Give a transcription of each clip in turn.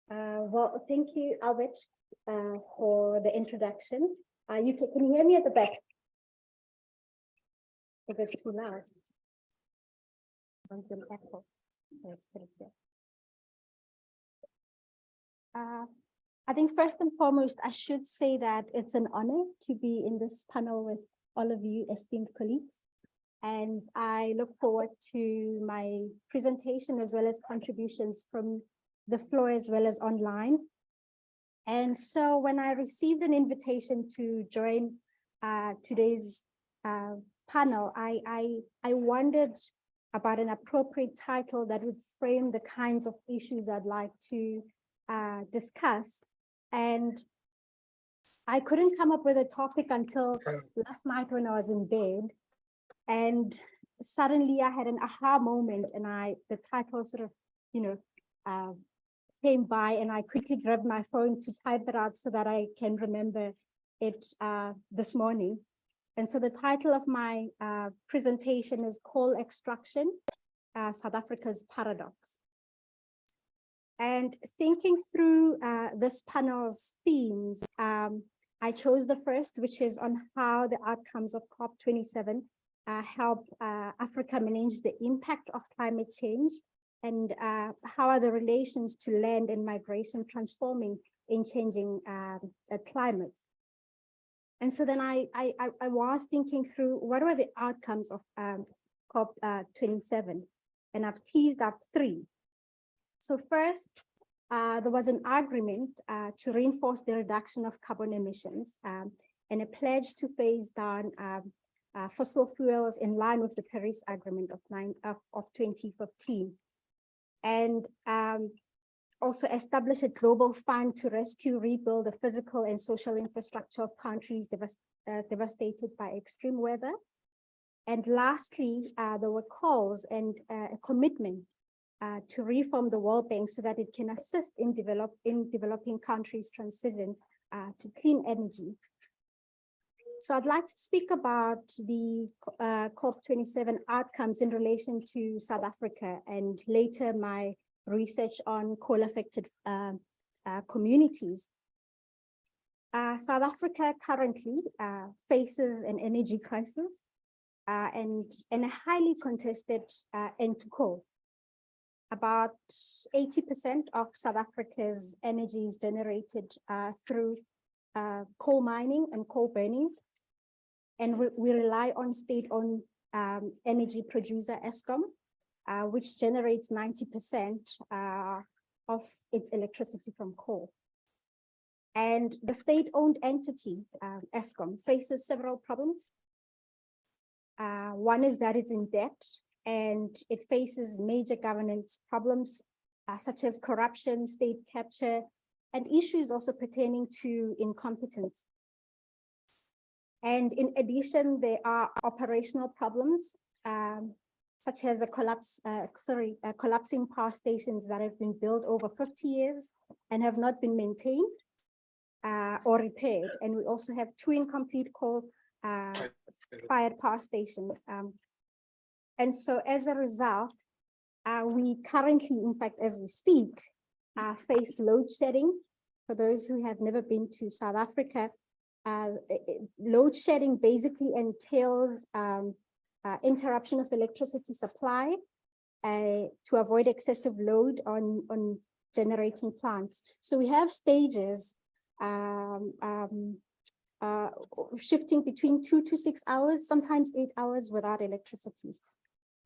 Well, thank you, Albert, for the introduction. Can you hear me at the back? Is it too loud? I think first and foremost, I should say that it's an honor to be in this panel with all of you esteemed colleagues. And I look forward to my presentation as well as contributions from the floor as well as online. And so when I received an invitation to join today's panel, I wondered about an appropriate title that would frame the kinds of issues I'd like to discuss. And I couldn't come up with a topic until last night when I was in bed. And suddenly I had an aha moment, and the title sort of, came by, and I quickly grabbed my phone to type it out so that I can remember it this morning. And so the title of my presentation is Coal Extraction, South Africa's Paradox. And thinking through this panel's themes, I chose the first, which is on how the outcomes of COP27 help Africa manage the impact of climate change, and how are the relations to land and migration transforming in changing climates. And so then I was thinking through what were the outcomes of COP27, and I've teased up three. So first, there was an agreement to reinforce the reduction of carbon emissions and a pledge to phase down fossil fuels in line with the Paris Agreement of 2015. And also establish a global fund to rescue, rebuild the physical and social infrastructure of countries devastated by extreme weather. And lastly, there were calls and a commitment to reform the World Bank so that it can assist in developing countries' transition to clean energy. So I'd like to speak about the COP27 outcomes in relation to South Africa, and later my research on coal-affected communities. South Africa currently faces an energy crisis and a highly contested end to coal. About 80% of South Africa's energy is generated through coal mining and coal burning. And we rely on state-owned energy producer Eskom, which generates 90% of its electricity from coal. And the state-owned entity, Eskom, faces several problems. One is that it's in debt, and it faces major governance problems, such as corruption, state capture, and issues also pertaining to incompetence. And in addition, there are operational problems, such as collapsing power stations that have been built over 50 years and have not been maintained or repaired. And we also have two incomplete coal-fired power stations. And so as a result, we currently, in fact, as we speak, face load shedding. For those who have never been to South Africa, load shedding basically entails interruption of electricity supply to avoid excessive load on generating plants. So we have stages shifting between 2 to 6 hours, sometimes 8 hours without electricity.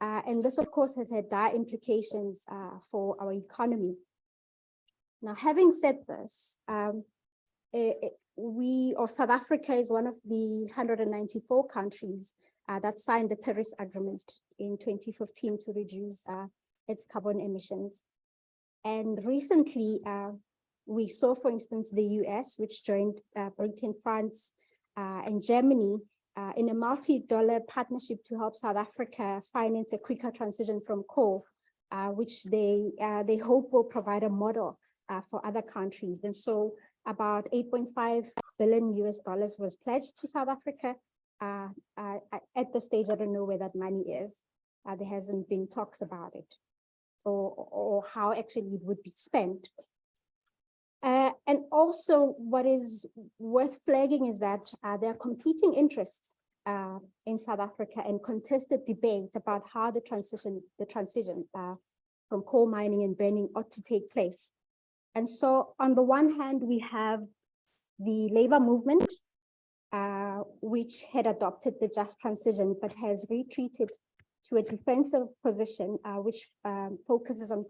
And this, of course, has had dire implications for our economy. Now, having said this, South Africa is one of the 194 countries that signed the Paris Agreement in 2015 to reduce its carbon emissions. And recently, we saw, for instance, the US, which joined Britain, France, and Germany in a multi-dollar partnership to help South Africa finance a quicker transition from coal, which they hope will provide a model for other countries. And so about $8.5 billion was pledged to South Africa. At this stage, I don't know where that money is. There hasn't been talks about it or how actually it would be spent. And also what is worth flagging is that there are competing interests in South Africa and contested debates about how the transition from coal mining and burning ought to take place. And so on the one hand, we have the labor movement, which had adopted the just transition, but has retreated to a defensive position, which focuses on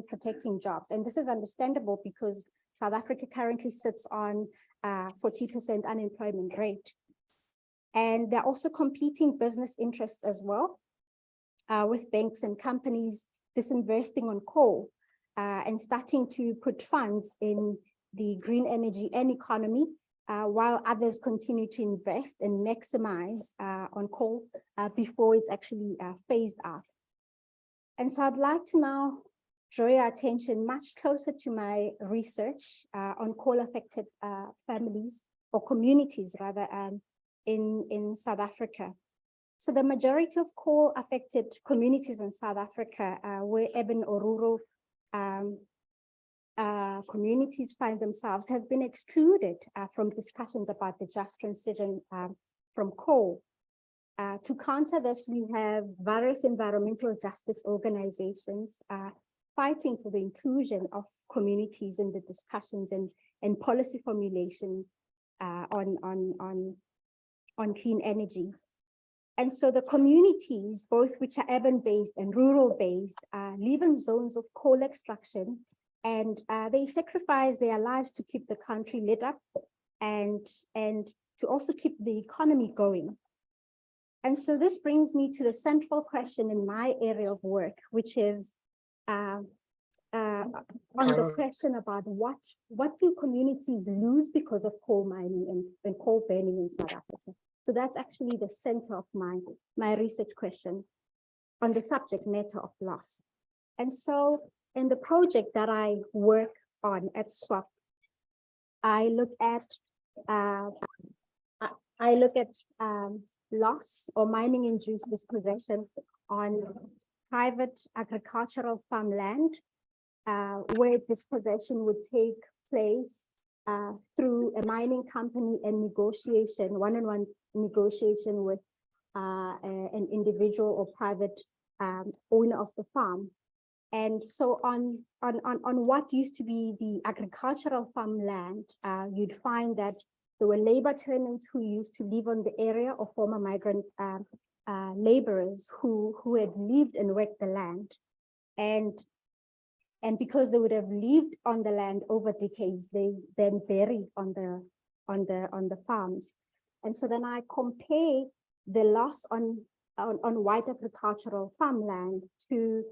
protecting jobs. And this is understandable because South Africa currently sits on 40% unemployment rate. And there are also competing business interests as well, with banks and companies disinvesting on coal and starting to put funds in the green energy and economy, while others continue to invest and maximize on coal before it's actually phased out. And so I'd like to now draw your attention much closer to my research on coal-affected families or communities rather in South Africa. So the majority of coal-affected communities in South Africa where urban or rural communities find themselves have been excluded from discussions about the just transition from coal. To counter this, we have various environmental justice organizations fighting for the inclusion of communities in the discussions and policy formulation on clean energy. And so the communities, both which are urban-based and rural-based, live in zones of coal extraction, and they sacrifice their lives to keep the country lit up and to also keep the economy going. And so this brings me to the central question in my area of work, which is on the question about what do communities lose because of coal mining and coal burning in South Africa. So that's actually the center of my research question on the subject matter of loss. And so in the project that I work on at SWAP, I look at loss or mining-induced dispossession on private agricultural farmland, where dispossession would take place through a mining company and negotiation, one-on-one negotiation with an individual or private owner of the farm. And so on what used to be the agricultural farmland, you'd find that there were labor tenants who used to live on the area, or former migrant laborers who had lived and worked the land. And because they would have lived on the land over decades, they then buried on the farms. And so then I compare the loss on white agricultural farmland to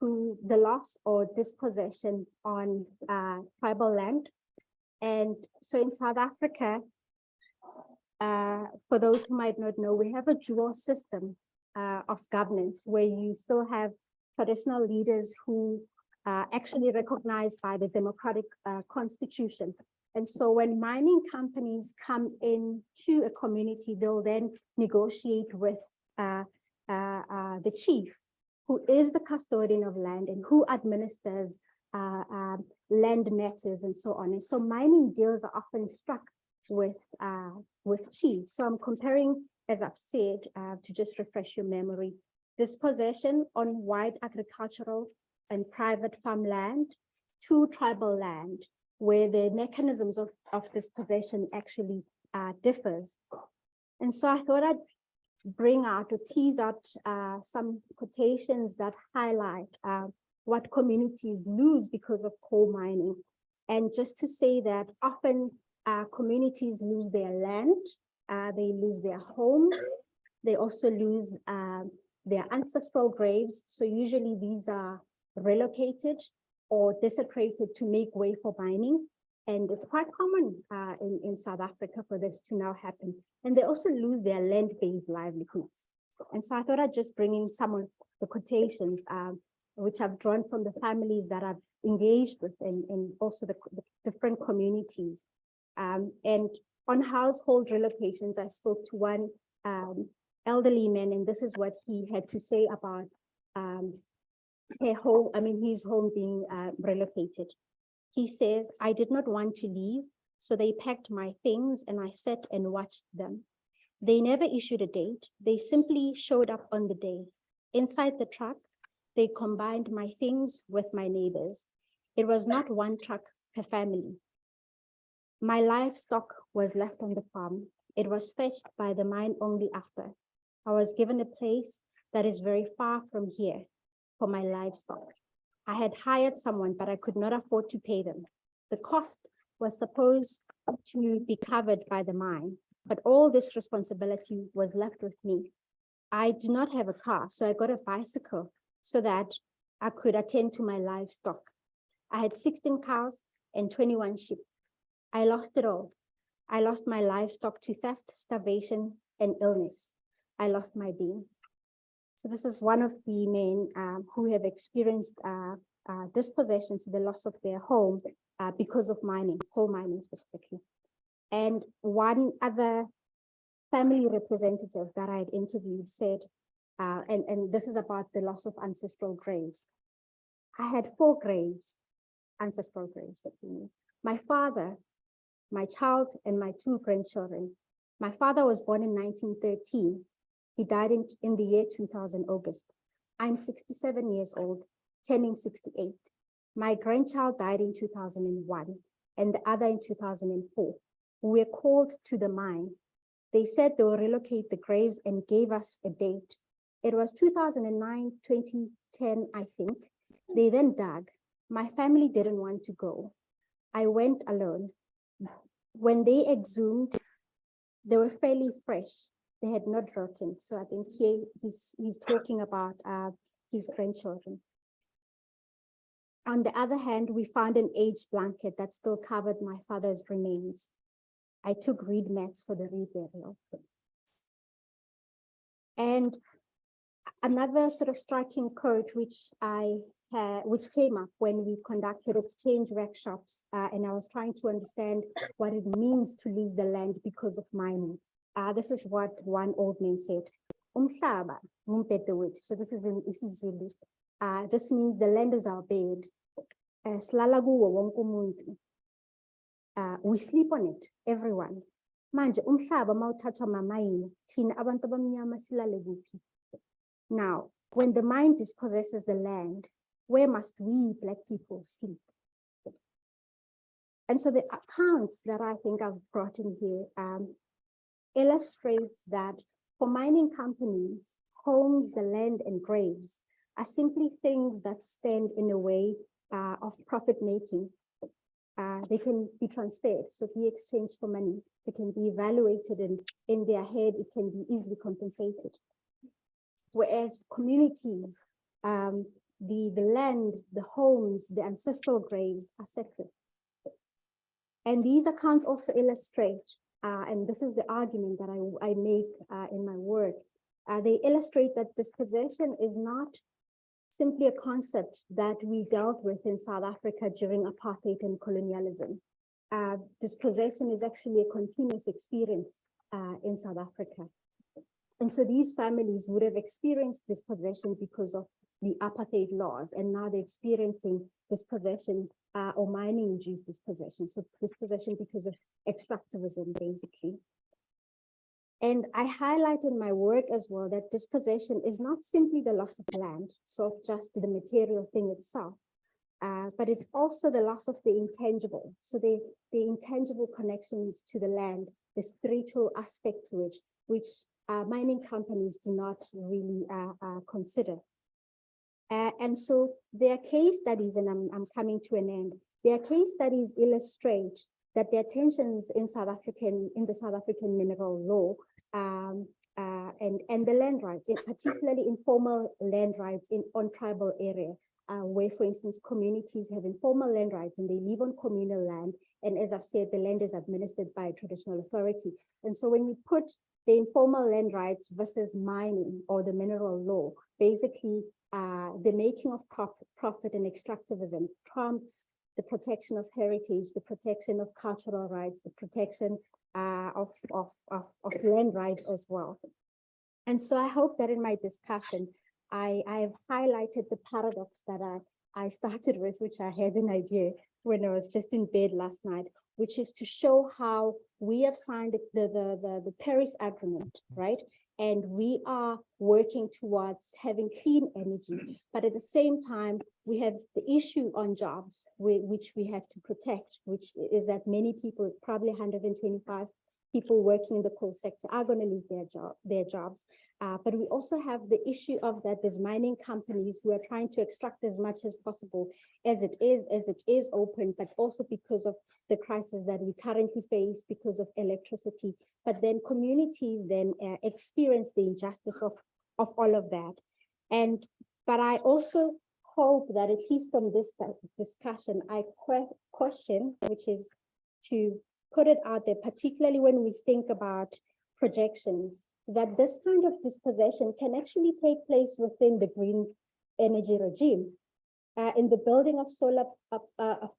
the loss or dispossession on tribal land. And so in South Africa, for those who might not know, we have a dual system of governance where you still have traditional leaders who are actually recognized by the democratic constitution. And so when mining companies come into a community, they'll then negotiate with the chief, who is the custodian of land and who administers land matters and so on. And so mining deals are often struck with chiefs. So I'm comparing, as I've said, to just refresh your memory, dispossession on white agricultural and private farmland to tribal land, where the mechanisms of dispossession actually differs. And so I thought I'd bring out or tease out some quotations that highlight what communities lose because of coal mining. And just to say that often communities lose their land, they lose their homes, they also lose their ancestral graves. So usually these are relocated or desecrated to make way for mining. And it's quite common in South Africa for this to now happen. And they also lose their land-based livelihoods. And so I thought I'd just bring in some of the quotations, which I've drawn from the families that I've engaged with and also the different communities. And on household relocations, I spoke to one elderly man, and this is what he had to say about his home being relocated. He says, I did not want to leave, so they packed my things and I sat and watched them. They never issued a date. They simply showed up on the day. Inside the truck, they combined my things with my neighbors. It was not one truck per family. My livestock was left on the farm. It was fetched by the mine only after. I was given a place that is very far from here for my livestock. I had hired someone, but I could not afford to pay them. The cost was supposed to be covered by the mine, but all this responsibility was left with me. I do not have a car, so I got a bicycle so that I could attend to my livestock. I had 16 cows and 21 sheep. I lost it all. I lost my livestock to theft, starvation, and illness. I lost my being. So this is one of the men who have experienced dispossession, so the loss of their home because of mining, coal mining specifically. And one other family representative that I had interviewed said, and this is about the loss of ancestral graves. I had 4 graves, ancestral graves. My father, my child, and my 2 grandchildren. My father was born in 1913. He died in the year 2000, August. I'm 67 years old, turning 68. My grandchild died in 2001, and the other in 2004. We were called to the mine. They said they will relocate the graves and gave us a date. It was 2009, 2010, I think. They then dug. My family didn't want to go. I went alone. When they exhumed, they were fairly fresh. They had not rotten. So I think here he's talking about his grandchildren. On the other hand, we found an aged blanket that still covered my father's remains. I took reed mats for the reburial. And another sort of striking quote which came up when we conducted exchange workshops, and I was trying to understand what it means to lose the land because of mining. This is what one old man said. Umhlaba ngumpete wethu. So this is in isiZulu. This means the land is our bed. Silala kuwo wonke umuntu. We sleep on it, everyone. Manje umhlaba mawuthathwa mamayini, thina abantu abamnyama silale kuphi? Now, when the mine dispossesses the land, where must we Black people sleep? And so the accounts that I think I've brought in here illustrates that for mining companies, homes, the land, and graves are simply things that stand in a way of profit making. They can be transferred, so be exchanged for money. They can be evaluated, and in their head, it can be easily compensated. Whereas communities, the land, the homes, the ancestral graves are separate. And these accounts also illustrate, and this is the argument that I make in my work, they illustrate that dispossession is not simply a concept that we dealt with in South Africa during apartheid and colonialism. Dispossession is actually a continuous experience in South Africa. And so these families would have experienced dispossession because of the apartheid laws, and now they're experiencing dispossession or mining-induced dispossession. So dispossession because of extractivism, basically. And I highlight in my work as well that dispossession is not simply the loss of land, so just the material thing itself, but it's also the loss of the intangible. So the intangible connections to the land, the spiritual aspect to it, which mining companies do not really consider. And so their case studies, and I'm coming to an end, their case studies illustrate that there are tensions in the South African mineral law and the land rights, particularly informal land rights on tribal area, where, for instance, communities have informal land rights and they live on communal land. And as I've said, the land is administered by a traditional authority. And so when we put the informal land rights versus mining or the mineral law, basically the making of profit and extractivism trumps the protection of heritage, the protection of cultural rights, the protection of land rights as well. And so I hope that in my discussion, I have highlighted the paradox that I started with, which I had an idea when I was just in bed last night, which is to show how we have signed the Paris Agreement, right? And we are working towards having clean energy. But at the same time, we have the issue on jobs, which we have to protect, which is that many people, probably 125 people working in the coal sector, are going to lose their jobs. But we also have the issue of that there's mining companies who are trying to extract as much as possible as it is open, but also because of the crisis that we currently face because of electricity. But then communities then experience the injustice of all of that. But I also hope that at least from this discussion, I question, which is to put it out there, particularly when we think about projections, that this kind of dispossession can actually take place within the green energy regime, in the building of solar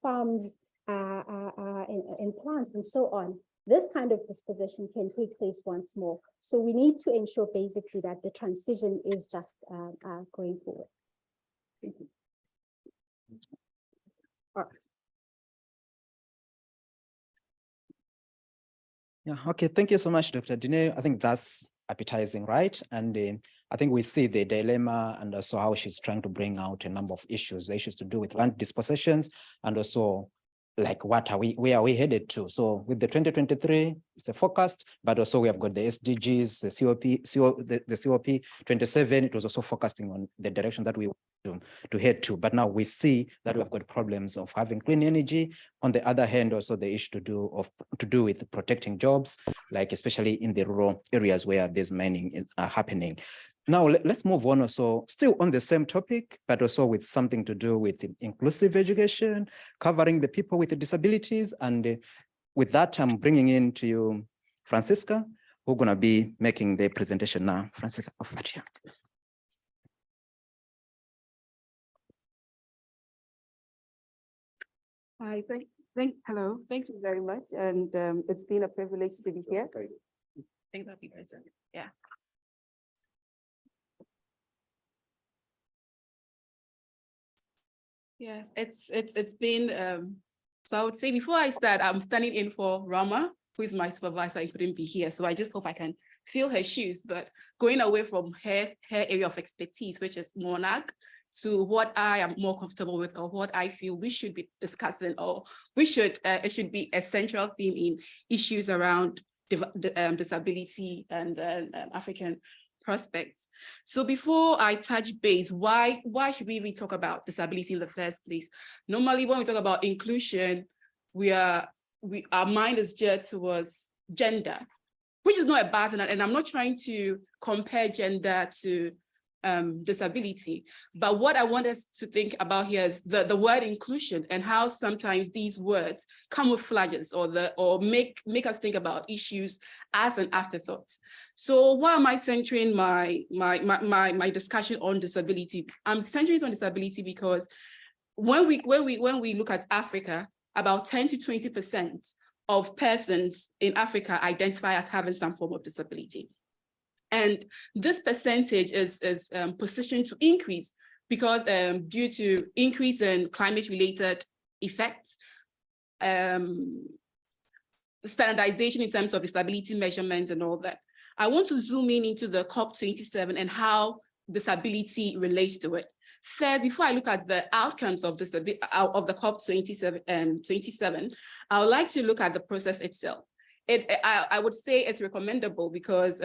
farms, in plants and so on. This kind of dispossession can take place once more. So we need to ensure basically that the transition is just going forward. Thank you. All right. Yeah, okay, thank you so much, Dr. Dine. I think that's appetizing, right? And I think we see the dilemma and also how she's trying to bring out a number of issues to do with land dispossessions, and also like where are we headed to? So with the 2023, it's a forecast, but also we have got the SDGs, the COP 27. It was also focusing on the direction that we want to head to. But now we see that we've got problems of having clean energy. On the other hand, also the issue to do with protecting jobs, like especially in the rural areas where there's mining is happening. Now, let's move on also, still on the same topic, but also with something to do with inclusive education, covering the people with the disabilities. And with that, I'm bringing in to you, Francisca, who's going to be making the presentation now. Francisca, over to you. Hi, hello, thank you very much. And it's been a privilege to be here. I think that'll be present. Yeah. Yes, it's been, so I would say before I start, I'm standing in for Rama, who is my supervisor. He couldn't be here. So I just hope I can fill her shoes, but going away from her area of expertise, which is monarch, to what I am more comfortable with, or what I feel we should be discussing, or it should be a central theme in issues around disability and African prospects. So before I touch base, why should we even talk about disability in the first place? Normally, when we talk about inclusion, our mind is geared towards gender, which is not a bad thing. And I'm not trying to compare gender to disability, but what I want us to think about here is the word inclusion, and how sometimes these words come with flags or make us think about issues as an afterthought. So why am I centering my discussion on disability? I'm centering it on disability because when we look at Africa, about 10 to 20% of persons in Africa identify as having some form of disability. And this percentage is positioned to increase because due to increase in climate-related effects, standardization in terms of disability measurements and all that. I want to zoom in into the COP27 and how disability relates to it. First, before I look at the outcomes of the COP27, I would like to look at the process itself. I would say it's recommendable because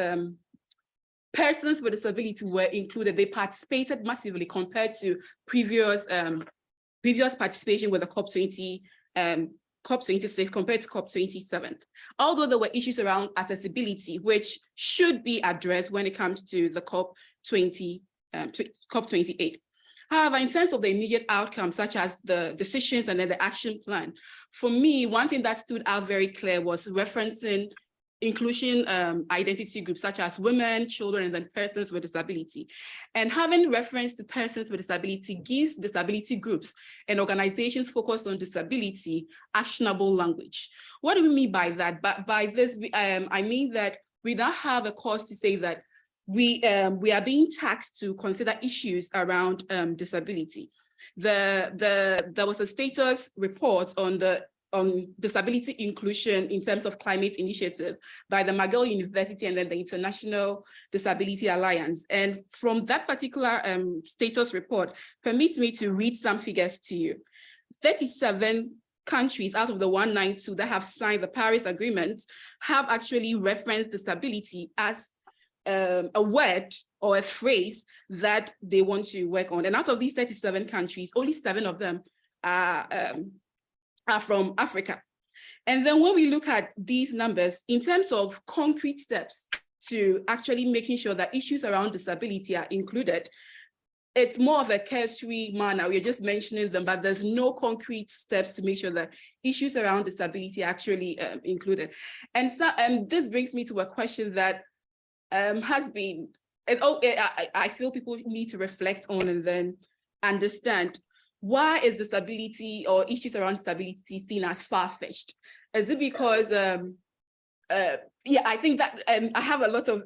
persons with disability were included. They participated massively compared to previous participation with the COP26 compared to COP27. Although there were issues around accessibility, which should be addressed when it comes to the COP28. However, in terms of the immediate outcomes, such as the decisions and then the action plan, for me, one thing that stood out very clear was referencing inclusion identity groups such as women, children, and then persons with disability. And having reference to persons with disability gives disability groups and organizations focused on disability actionable language. What do we mean by that? But by this, I mean that we now have a cause to say that we are being taxed to consider issues around disability. there was a status report on disability inclusion in terms of climate initiative by the McGill University and then the International Disability Alliance. And from that particular status report, permit me to read some figures to you. 37 countries out of the 192 that have signed the Paris Agreement have actually referenced disability as a word or a phrase that they want to work on. And out of these 37 countries, only 7 of them are from Africa. And then when we look at these numbers, in terms of concrete steps to actually making sure that issues around disability are included, it's more of a cursory manner. We're just mentioning them, but there's no concrete steps to make sure that issues around disability are actually included. And so this brings me to a question that has been, I feel people need to reflect on and then understand. Why is disability or issues around disability seen as far-fetched? Is it because, yeah, I think that I have a lot of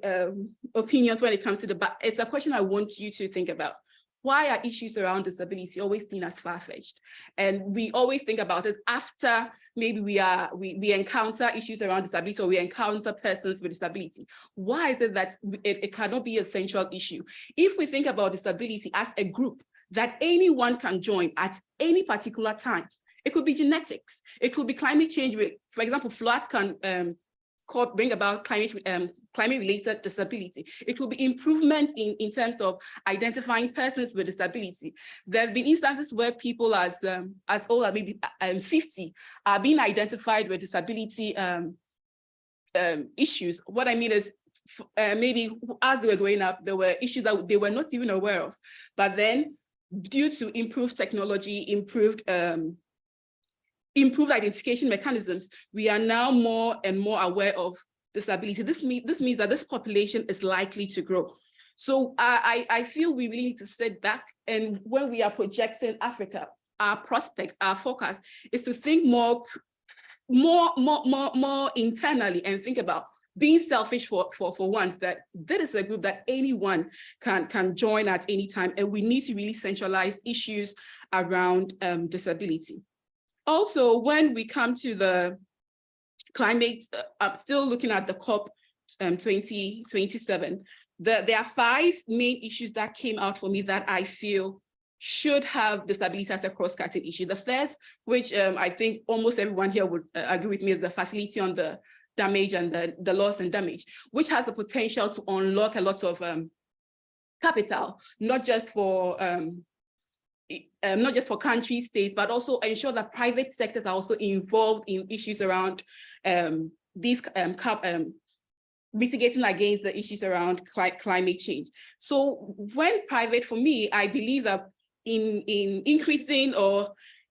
opinions when it comes to but it's a question I want you to think about. Why are issues around disability always seen as far-fetched? And we always think about it after maybe we encounter issues around disability or we encounter persons with disability. Why is it that it cannot be a central issue? If we think about disability as a group that anyone can join at any particular time, it could be genetics, it could be climate change. For example, floods can bring about climate-related disability. It will be improvements in terms of identifying persons with disability. There have been instances where people as old as maybe 50 are being identified with disability issues. What I mean is, maybe as they were growing up, there were issues that they were not even aware of. But then, due to improved technology, improved identification mechanisms, we are now more and more aware of disability. This means that this population is likely to grow. So I feel we really need to sit back, and when we are projecting Africa, our prospects, our forecast is to think more internally and think about being selfish for once, that this is a group that anyone can join at any time, and we need to really centralize issues around disability. Also, when we come to the climate, I'm still looking at the COP 2027. There are 5 main issues that came out for me that I feel should have disability as a cross-cutting issue. The first, which I think almost everyone here would agree with me, is the facility on the damage and the loss and damage, which has the potential to unlock a lot of capital, not just for countries, states, but also ensure that private sectors are also involved in issues around these mitigating against the issues around climate change. So when private, for me, I believe that in increasing or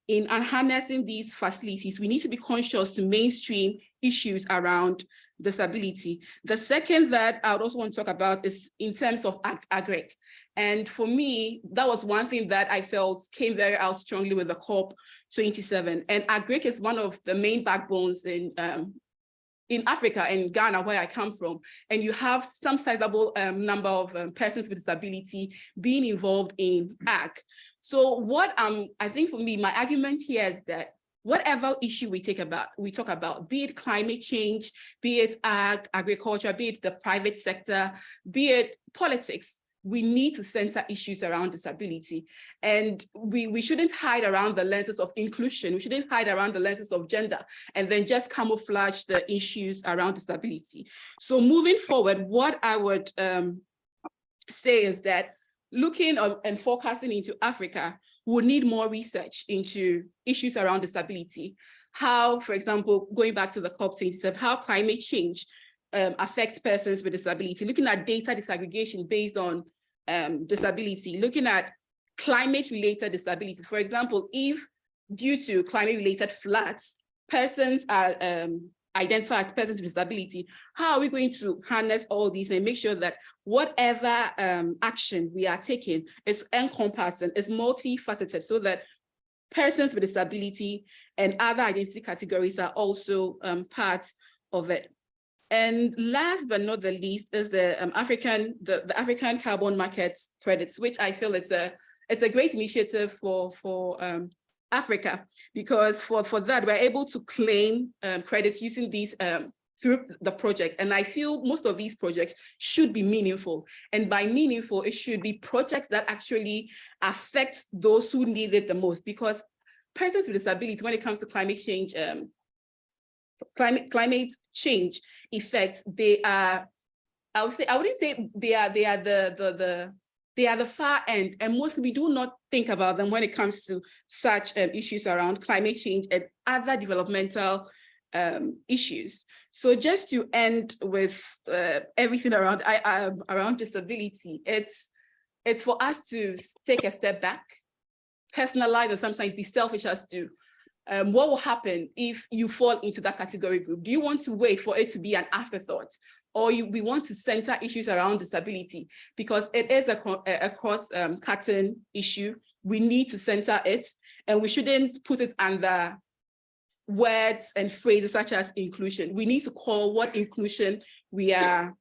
in harnessing these facilities, we need to be conscious to mainstream issues around disability. The second that I would also want to talk about is in terms of agric. And for me, that was one thing that I felt came very out strongly with the COP 27. And agric is one of the main backbones in Africa and Ghana, where I come from. And you have some sizable number of persons with disability being involved in ag. So what I think for me, my argument here is that whatever issue we talk about, be it climate change, be it agriculture, be it the private sector, be it politics, we need to center issues around disability. And we shouldn't hide around the lenses of inclusion. We shouldn't hide around the lenses of gender and then just camouflage the issues around disability. So moving forward, what I would say is that looking and forecasting into Africa, we'll need more research into issues around disability. How, for example, going back to the COP27, how climate change affects persons with disability, looking at data disaggregation based on disability, looking at climate-related disabilities. For example, if due to climate-related floods, persons are identified as persons with disability, how are we going to harness all these and make sure that whatever action we are taking is encompassing, is multifaceted, so that persons with disability and other identity categories are also part of it. And last but not the least is the African carbon market credits, which I feel it's a it's a great initiative for Africa, because for that, we're able to claim credits using these through the project. And I feel most of these projects should be meaningful. And by meaningful, it should be projects that actually affect those who need it the most, because persons with disability, when it comes to climate change, climate change effects, they are, I wouldn't say they are the far end, and mostly we do not think about them when it comes to such issues around climate change and other developmental issues. So just to end with everything around around disability, it's for us to take a step back, personalize, and sometimes be selfish as to what will happen if you fall into that category group. Do you want to wait for it to be an afterthought? Or we want to center issues around disability, because it is a cross-cutting issue. We need to center it, and we shouldn't put it under words and phrases such as inclusion. We need to call what inclusion we are,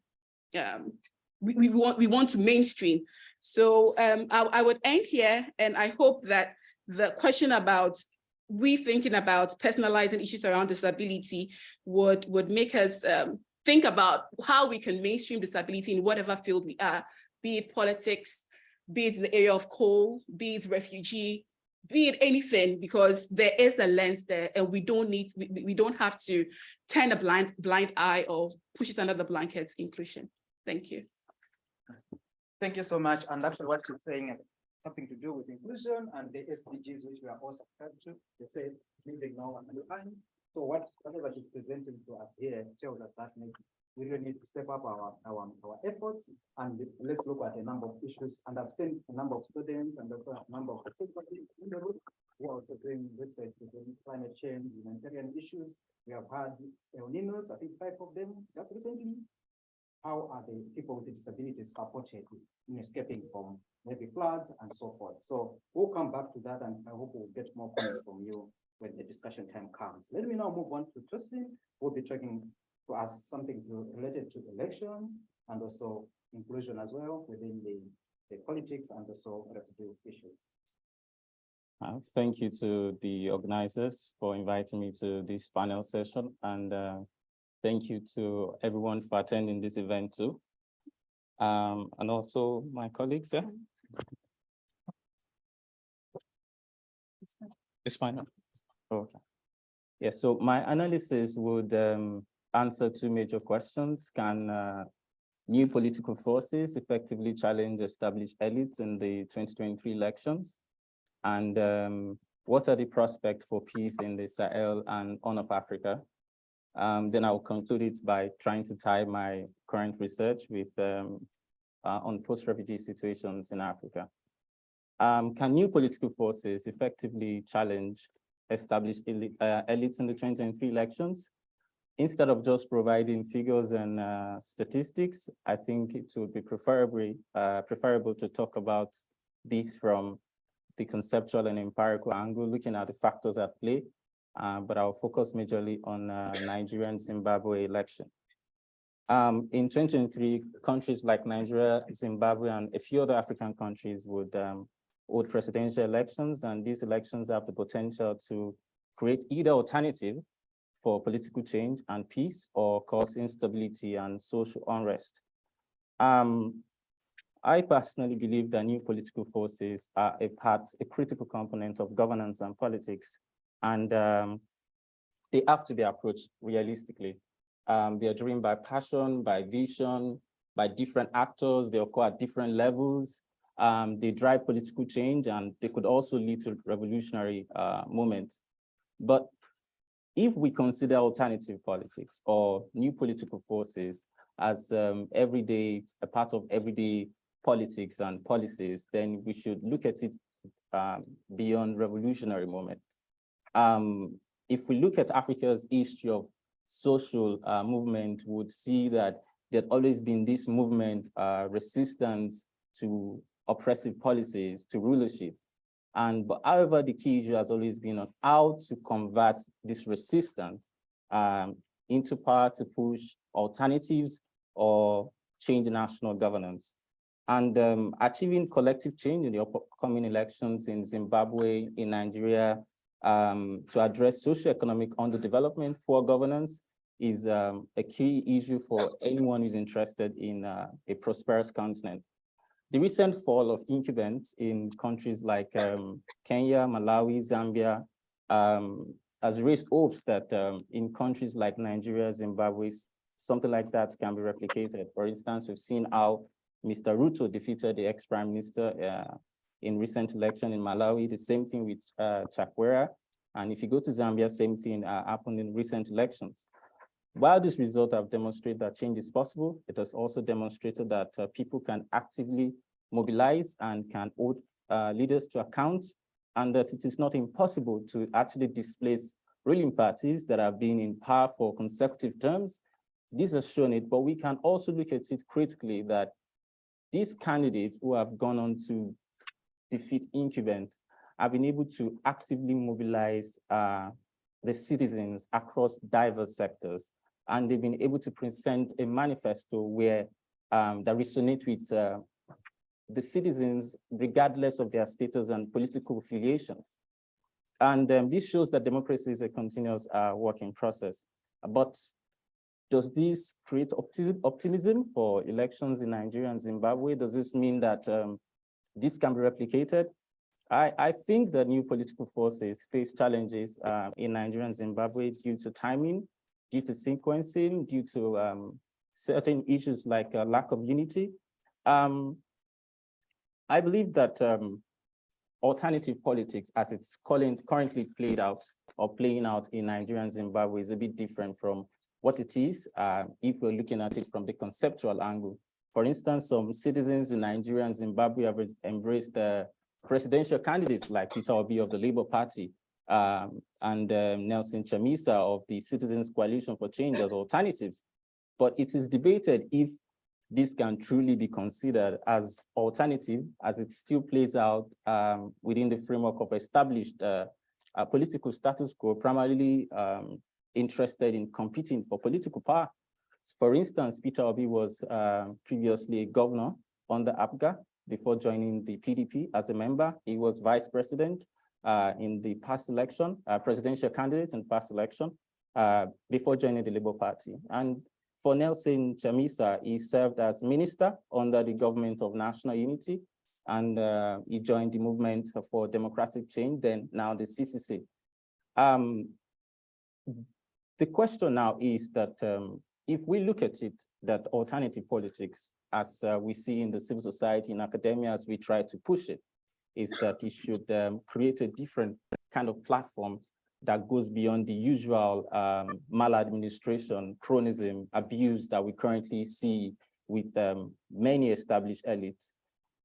we want to mainstream. So I would end here, and I hope that the question about rethinking about personalizing issues around disability would make us think about how we can mainstream disability in whatever field we are, be it politics, be it in the area of coal, be it refugee, be it anything, because there is a lens there, and we don't have to turn a blind eye or push it under the blankets. Inclusion. Thank you. Thank you so much. And actually what you're saying has something to do with inclusion and the SDGs, which we are all subscribed to. They say living now and behind. So whatever is presented to us here tells us that we really need to step up our efforts, and let's look at a number of issues. And I've seen a number of students and a number of faculty in the room who are also doing research on climate change, humanitarian issues. We have had El Ninos, I think 5 of them just recently. How are the people with disabilities supported in escaping from maybe floods and so forth? So we'll come back to that, and I hope we'll get more comments from you when the discussion time comes. Let me now move on to Tosin, who will be talking to us something related to elections and also inclusion as well within the politics and also refugees issues. Thank you to the organizers for inviting me to this panel session, and thank you to everyone for attending this event too. And also my colleagues, yeah? It's fine. Okay. Yeah, so my analysis would answer 2 major questions. Can new political forces effectively challenge established elites in the 2023 elections? And what are the prospects for peace in the Sahel and Horn of Africa? Then I'll conclude it by trying to tie my current research with on post-refugee situations in Africa. Can new political forces effectively challenge established elites in the 2023 elections? Instead of just providing figures and statistics, I think it would be preferable to talk about this from the conceptual and empirical angle, looking at the factors at play. But I'll focus majorly on Nigerian Zimbabwe election. In 2023, countries like Nigeria, Zimbabwe, and a few other African countries would hold presidential elections, and these elections have the potential to create either alternative for political change and peace, or cause instability and social unrest. I personally believe that new political forces are a critical component of governance and politics, and they have to be approached realistically. They are driven by passion, by vision, by different actors. They occur at different levels. They drive political change, and they could also lead to revolutionary moments. But if we consider alternative politics or new political forces as a part of everyday politics and policies, then we should look at it beyond revolutionary moment. If we look at Africa's history of social movement, we would see that there'd always been this movement, resistance to oppressive policies, to rulership. But however, the key issue has always been on how to convert this resistance into power to push alternatives or change national governance. and achieving collective change in the upcoming elections in Zimbabwe, in Nigeria, to address socioeconomic underdevelopment, poor governance is a key issue for anyone who's interested in a prosperous continent. The recent fall of incumbents in countries like Kenya, Malawi, Zambia has raised hopes that in countries like Nigeria, Zimbabwe, something like that can be replicated. For instance, we've seen how Mr. Ruto defeated the ex-prime minister in recent election in Malawi, the same thing with Chakwera. And if you go to Zambia, same thing happened in recent elections. While this result have demonstrated that change is possible, it has also demonstrated that people can actively mobilize and can hold leaders to account, and that it is not impossible to actually displace ruling parties that have been in power for consecutive terms. This has shown it, but we can also look at it critically that these candidates who have gone on to defeat incumbent have been able to actively mobilize the citizens across diverse sectors. And they've been able to present a manifesto where that resonates with the citizens, regardless of their status and political affiliations. And this shows that democracy is a continuous working process. But does this create optimism for elections in Nigeria and Zimbabwe? Does this mean that this can be replicated? I think that new political forces face challenges in Nigeria and Zimbabwe due to timing, due to sequencing, due to certain issues like lack of unity. I believe that alternative politics, as it's currently played out or playing out in Nigeria and Zimbabwe, is a bit different from what it is if we're looking at it from the conceptual angle. For instance, some citizens in Nigeria and Zimbabwe have embraced presidential candidates like Peter Obi of the Labour Party and Nelson Chamisa of the Citizens Coalition for Change as alternatives. But it is debated if this can truly be considered as alternative, as it still plays out within the framework of established political status quo, primarily interested in competing for political power. For instance, Peter Obi was previously a governor under APGA before joining the PDP as a member. He was vice president in the past election, presidential candidate in past election, before joining the Labour Party. And for Nelson Chamisa, he served as minister under the government of national unity, and he joined the movement for democratic change, then now the CCC. The question now is that if we look at it, that alternative politics, as we see in the civil society, in academia, as we try to push it, is that it should create a different kind of platform that goes beyond the usual maladministration, chronism, abuse that we currently see with many established elites.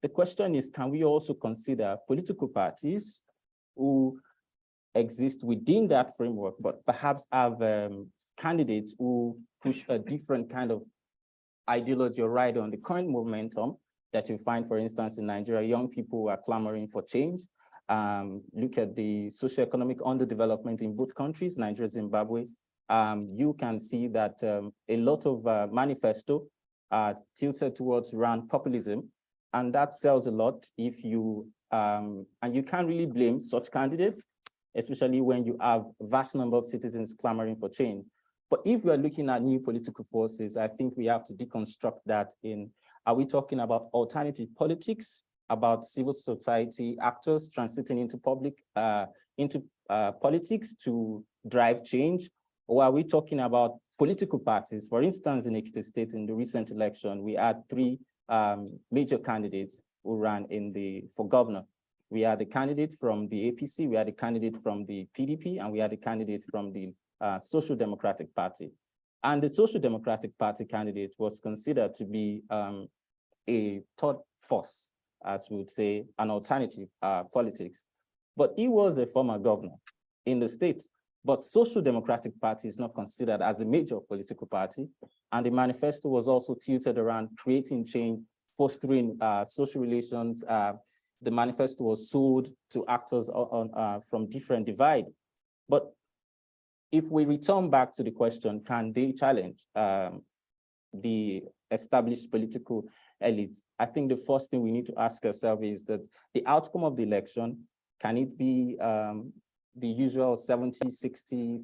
The question is, can we also consider political parties who exist within that framework, but perhaps have candidates who push a different kind of ideology or ride on the current momentum that you find, for instance, in Nigeria, young people who are clamoring for change. Look at the socioeconomic underdevelopment in both countries, Nigeria, Zimbabwe. You can see that a lot of manifesto are tilted towards around populism, and that sells a lot if you, and you can't really blame such candidates, especially when you have a vast number of citizens clamoring for change. But if we are looking at new political forces, I think we have to deconstruct that in, are we talking about alternative politics, about civil society actors transiting into politics to drive change? Or are we talking about political parties? For instance, in Ekiti State, in the recent election, we had three major candidates who ran for governor. We had a candidate from the APC, we had a candidate from the PDP, and we had a candidate from the Social Democratic Party. And the Social Democratic Party candidate was considered to be a third force, as we would say, an alternative politics. But he was a former governor in the state. But Social Democratic Party is not considered as a major political party. And the manifesto was also tilted around creating change, fostering social relations. The manifesto was sold to actors from different divide. But if we return back to the question, can they challenge the established political elites. I think the first thing we need to ask ourselves is that the outcome of the election, can it be the usual 70, 60,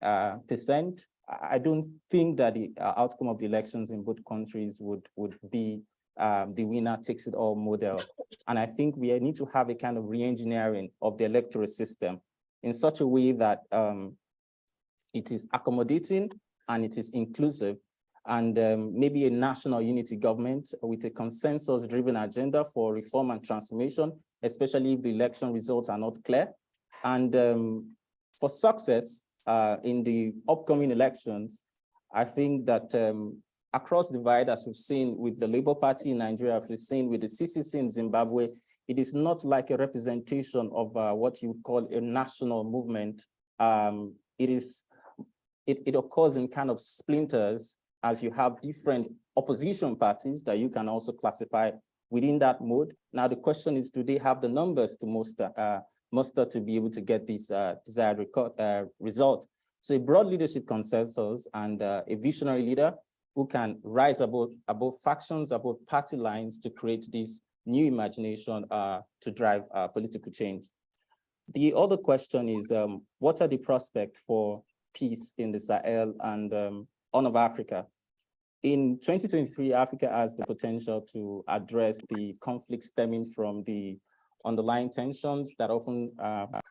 55%? I don't think that the outcome of the elections in both countries would be the winner takes it all model. And I think we need to have a kind of re-engineering of the electoral system in such a way that it is accommodating and it is inclusive, and maybe a national unity government with a consensus-driven agenda for reform and transformation, especially if the election results are not clear. And for success in the upcoming elections, I think that across the divide, as we've seen with the Labour Party in Nigeria, as we've seen with the CCC in Zimbabwe, it is not like a representation of what you would call a national movement. It occurs in kind of splinters, as you have different opposition parties that you can also classify within that mode. Now, the question is, do they have the numbers to muster to be able to get this desired result? So a broad leadership consensus and a visionary leader who can rise above factions, above party lines to create this new imagination to drive political change. The other question is, what are the prospects for peace in the Sahel and Horn of Africa? In 2023, Africa has the potential to address the conflict stemming from the underlying tensions that often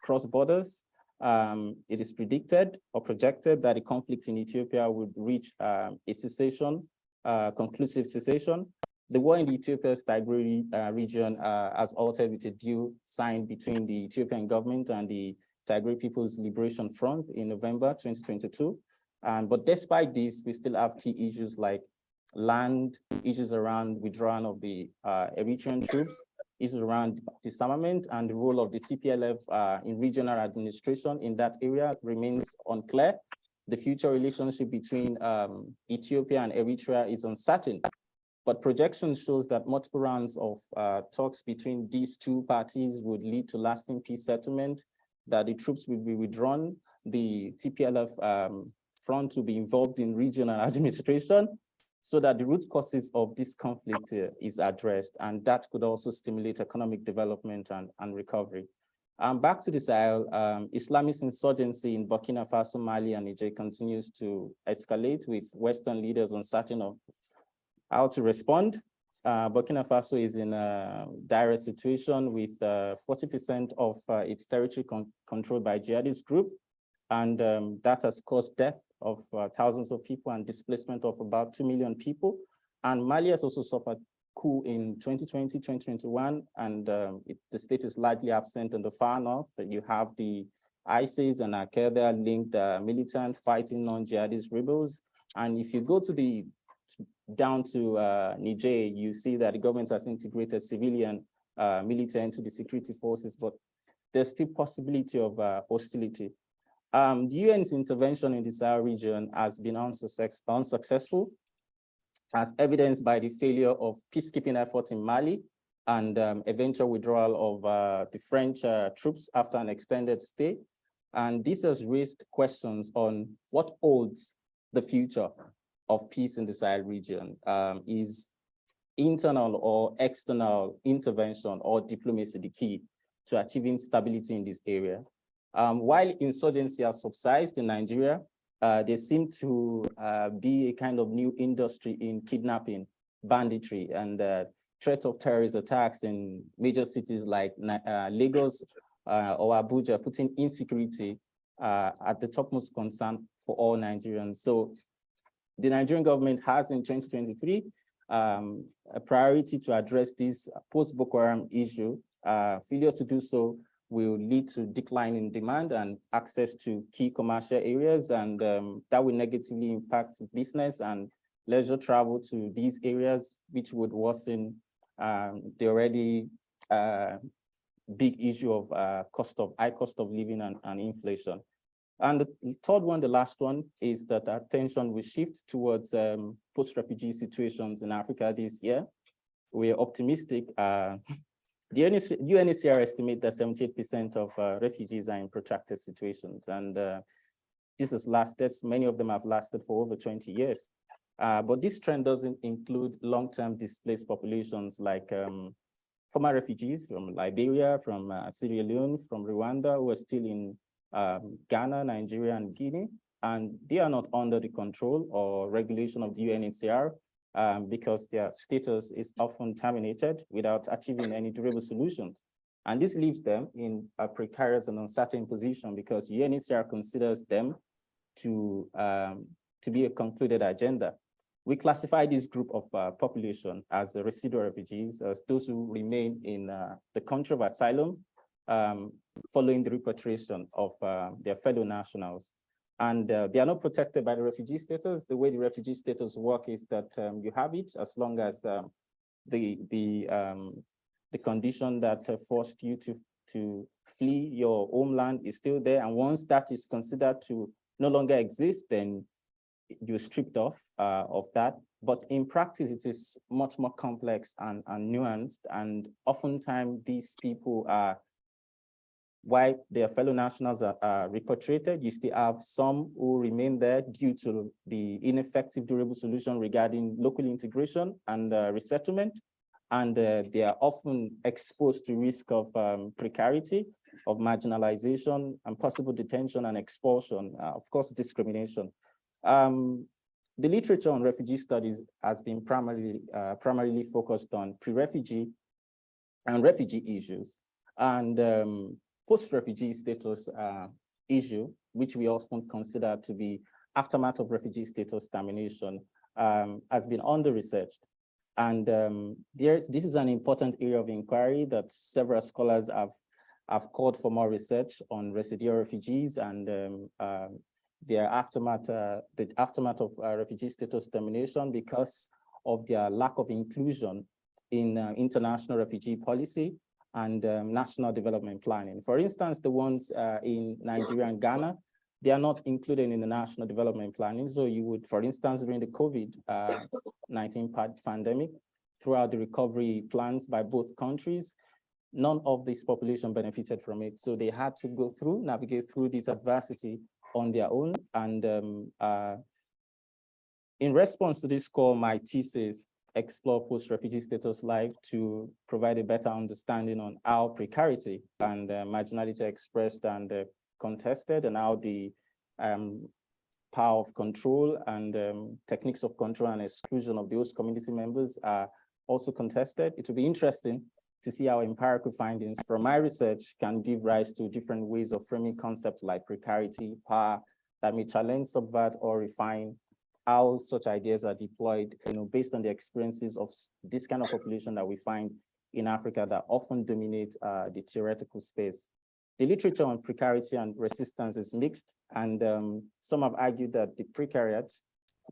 cross borders. It is predicted or projected that the conflict in Ethiopia would reach a cessation, conclusive cessation. The war in the Ethiopia's Tigray region has altered with a deal signed between the Ethiopian government and the Tigray People's Liberation Front in November 2022. But despite this, we still have key issues like land, issues around withdrawal of the Eritrean troops, issues around disarmament, and the role of the TPLF in regional administration in that area remains unclear. The future relationship between Ethiopia and Eritrea is uncertain, but projection shows that multiple rounds of talks between these two parties would lead to lasting peace settlement, that the troops will be withdrawn, the TPLF front will be involved in regional administration, so that the root causes of this conflict is addressed, and that could also stimulate economic development and recovery. Back to the Sahel, Islamist insurgency in Burkina Faso, Mali, and Niger continues to escalate, with Western leaders uncertain of how to respond. Burkina Faso is in a dire situation with 40% of its territory controlled by jihadist group, and that has caused death of thousands of people and displacement of about 2 million people. And Mali has also suffered coup in 2020, 2021, and the state is largely absent in the far north. You have the ISIS and Al-Qaeda linked militant fighting non-jihadist rebels. And if you go to down to Niger, you see that the government has integrated civilian military into the security forces, but there's still possibility of hostility. The UN's intervention in the Sahel region has been unsuccessful, as evidenced by the failure of peacekeeping efforts in Mali and eventual withdrawal of the French troops after an extended stay. And this has raised questions on what holds the future of peace in the Sahel region. Is internal or external intervention or diplomacy the key to achieving stability in this area? While insurgency has subsided in Nigeria, there seems to be a kind of new industry in kidnapping, banditry, and threat of terrorist attacks in major cities like Lagos or Abuja, putting insecurity at the topmost concern for all Nigerians. So the Nigerian government has in 2023 a priority to address this post-Boko Haram issue. Failure to do so will lead to decline in demand and access to key commercial areas, and that will negatively impact business and leisure travel to these areas, which would worsen the already big issue of high cost of living and inflation. And the third one, the last one, is that attention will shift towards post-refugee situations in Africa this year. We are optimistic. The UNHCR estimate that 78% of refugees are in protracted situations, and this has lasted, many of them have lasted for over 20 years. But this trend doesn't include long-term displaced populations like former refugees from Liberia, from Sierra Leone, from Rwanda, who are still in Ghana, Nigeria, and Guinea. And they are not under the control or regulation of the UNHCR because their status is often terminated without achieving any durable solutions. And this leaves them in a precarious and uncertain position because UNHCR considers them to be a concluded agenda. We classify this group of population as residual refugees, as those who remain in the country of asylum following the repatriation of their fellow nationals. And they are not protected by the refugee status. The way the refugee status works is that you have it as long as the condition that forced you to flee your homeland is still there. And once that is considered to no longer exist, then you're stripped off of that. But in practice, it is much more complex and nuanced. And oftentimes these people are, while their fellow nationals are repatriated, you still have some who remain there due to the ineffective durable solution regarding local integration and resettlement. And they are often exposed to risk of precarity, of marginalization, and possible detention and expulsion, of course, discrimination. The literature on refugee studies has been primarily focused on pre-refugee and refugee issues. And post-refugee status issue, which we often consider to be aftermath of refugee status termination, has been under-researched. And this is an important area of inquiry that several scholars have called for more research on residual refugees and their aftermath, the aftermath of refugee status termination because of their lack of inclusion in international refugee policy and national development planning. For instance, the ones in Nigeria and Ghana, they are not included in the national development planning. So you would, for instance, during the COVID-19 pandemic, throughout the recovery plans by both countries, none of this population benefited from it. So they had to go through, navigate through this adversity on their own. And in response to this call, my thesis, Explore Post-Refugee Status Life, to provide a better understanding on how precarity and marginality expressed and contested, and how the power of control and techniques of control and exclusion of those community members are also contested. It will be interesting to see how empirical findings from my research can give rise to different ways of framing concepts like precarity, power, that may challenge, subvert, or refine how such ideas are deployed, based on the experiences of this kind of population that we find in Africa that often dominate the theoretical space. The literature on precarity and resistance is mixed, and some have argued that the precariat,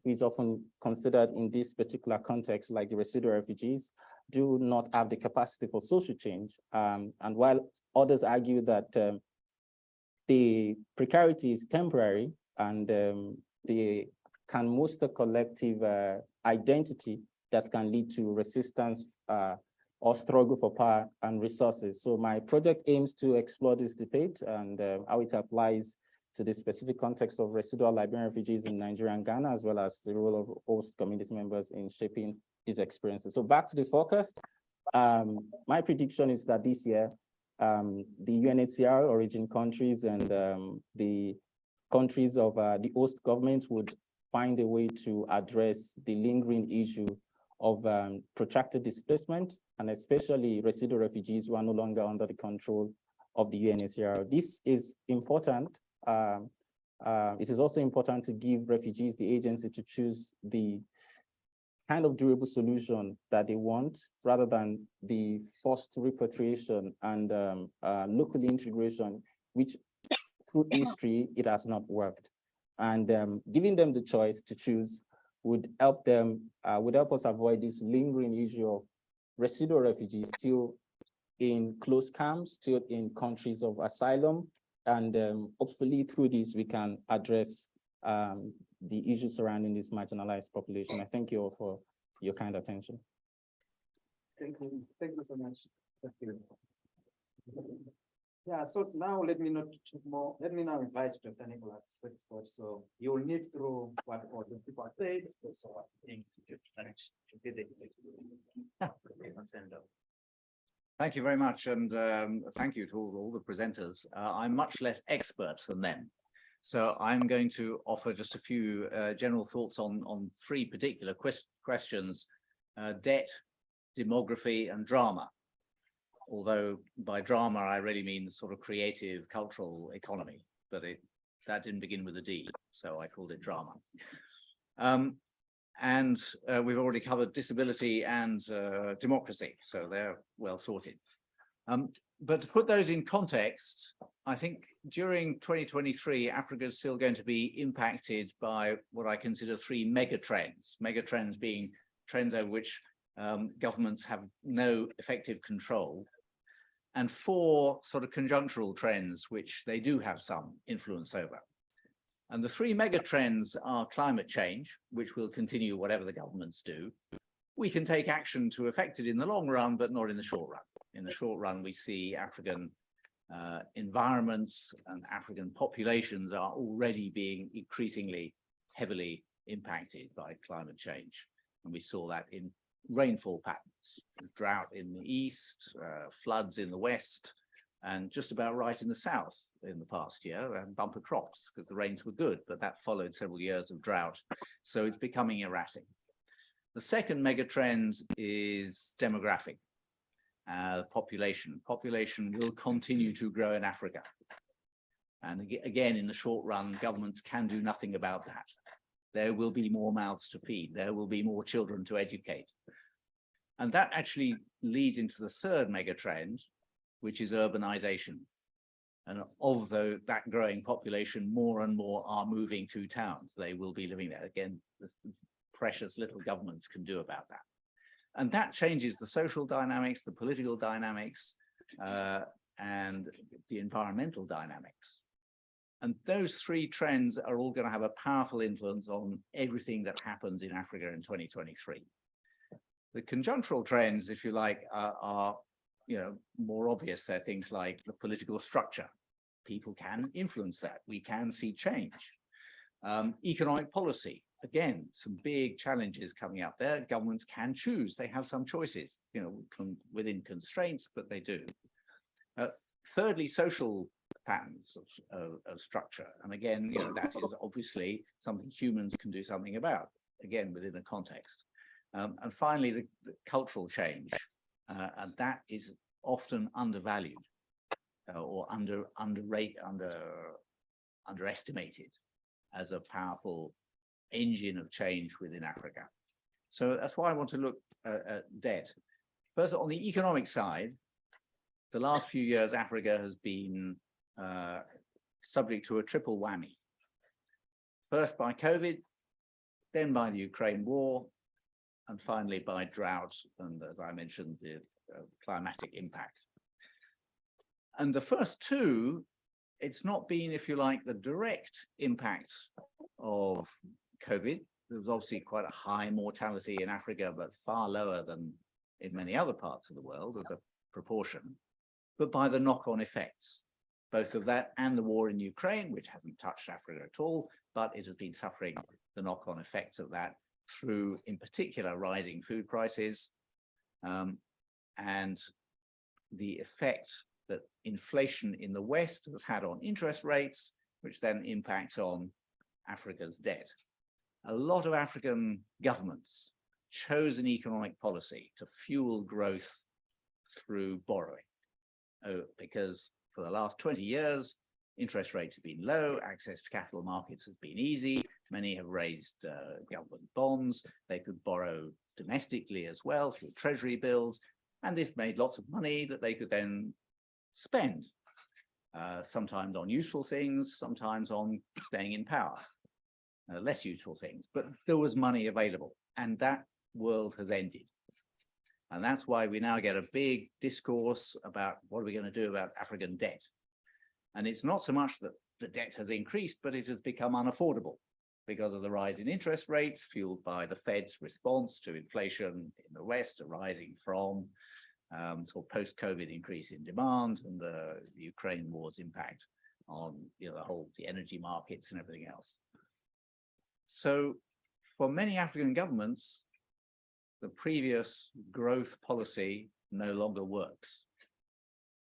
who is often considered in this particular context, like the residual refugees, do not have the capacity for social change. And while others argue that the precarity is temporary and they can muster collective identity that can lead to resistance or struggle for power and resources. So my project aims to explore this debate and how it applies to the specific context of residual Liberian refugees in Nigeria and Ghana, as well as the role of host community members in shaping these experiences. So back to the forecast. My prediction is that this year, the UNHCR origin countries and the countries of the host government would find a way to address the lingering issue of protracted displacement, and especially residual refugees who are no longer under the control of the UNHCR. This is important. It is also important to give refugees the agency to choose the kind of durable solution that they want, rather than the forced repatriation and local integration, which through history, it has not worked. And giving them the choice to choose would help us avoid this lingering issue of residual refugees still in closed camps, still in countries of asylum. And hopefully through this, we can address the issues surrounding this marginalized population. I thank you all for your kind attention. Thank you so much. Yeah, so now let me not talk more. Let me now invite Dr. Nicholas Westcott. So you'll need through what all the people said. So what things should be the Thank you very much, and thank you to all the presenters. I'm much less expert than them, so I'm going to offer just a few general thoughts on three particular questions: debt, demography, and drama. Although by drama, I really mean sort of creative, cultural economy, but that didn't begin with a D, so I called it drama. We've already covered disability and democracy, so they're well sorted. But to put those in context, I think during 2023, Africa is still going to be impacted by what I consider three megatrends. Megatrends being trends over which governments have no effective control, and four sort of conjunctural trends which they do have some influence over. And the three megatrends are climate change, which will continue whatever the governments do. We can take action to affect it in the long run, but not in the short run. In the short run, we see African environments and African populations are already being increasingly heavily impacted by climate change. And we saw that in rainfall patterns, drought in the east, floods in the west, and just about right in the south in the past year, and bumper crops because the rains were good, but that followed several years of drought. So it's becoming erratic. The second mega trend is demographic. Population. Population will continue to grow in Africa. And again, in the short run, governments can do nothing about that. There will be more mouths to feed. There will be more children to educate. And that actually leads into the third mega trend, which is urbanization. And of that growing population, more and more are moving to towns. They will be living there. Again, there's precious little governments can do about that. And that changes the social dynamics, the political dynamics, and the environmental dynamics. And those three trends are all going to have a powerful influence on everything that happens in Africa in 2023. The conjunctural trends, if you like, are more obvious. They're things like the political structure. People can influence that. We can see change. Economic policy. Again, some big challenges coming up there. Governments can choose. They have some choices, within constraints, but they do. Thirdly, social patterns of structure. And again, that is obviously something humans can do something about, again, within a context. And finally, the cultural change. And that is often undervalued or underestimated as a powerful engine of change within Africa. So that's why I want to look at debt. First, on the economic side, the last few years, Africa has been subject to a triple whammy. First by COVID, then by the Ukraine war, and finally by drought, and as I mentioned, the climatic impact. And the first two, it's not been, if you like, the direct impact of COVID. There was obviously quite a high mortality in Africa, but far lower than in many other parts of the world as a proportion, but by the knock-on effects, both of that and the war in Ukraine, which hasn't touched Africa at all, but it has been suffering the knock-on effects of that through, in particular, rising food prices and the effect that inflation in the West has had on interest rates, which then impacts on Africa's debt. A lot of African governments chose an economic policy to fuel growth through borrowing, because for the last 20 years, interest rates have been low, access to capital markets has been easy, many have raised government bonds, they could borrow domestically as well through treasury bills, and this made lots of money that they could then spend, sometimes on useful things, sometimes on staying in power, less useful things, but there was money available, and that world has ended. And that's why we now get a big discourse about what are we going to do about African debt. And it's not so much that the debt has increased, but it has become unaffordable because of the rise in interest rates fueled by the Fed's response to inflation in the West arising from sort of post-COVID increase in demand and the Ukraine war's impact on the energy markets and everything else. So for many African governments, the previous growth policy no longer works.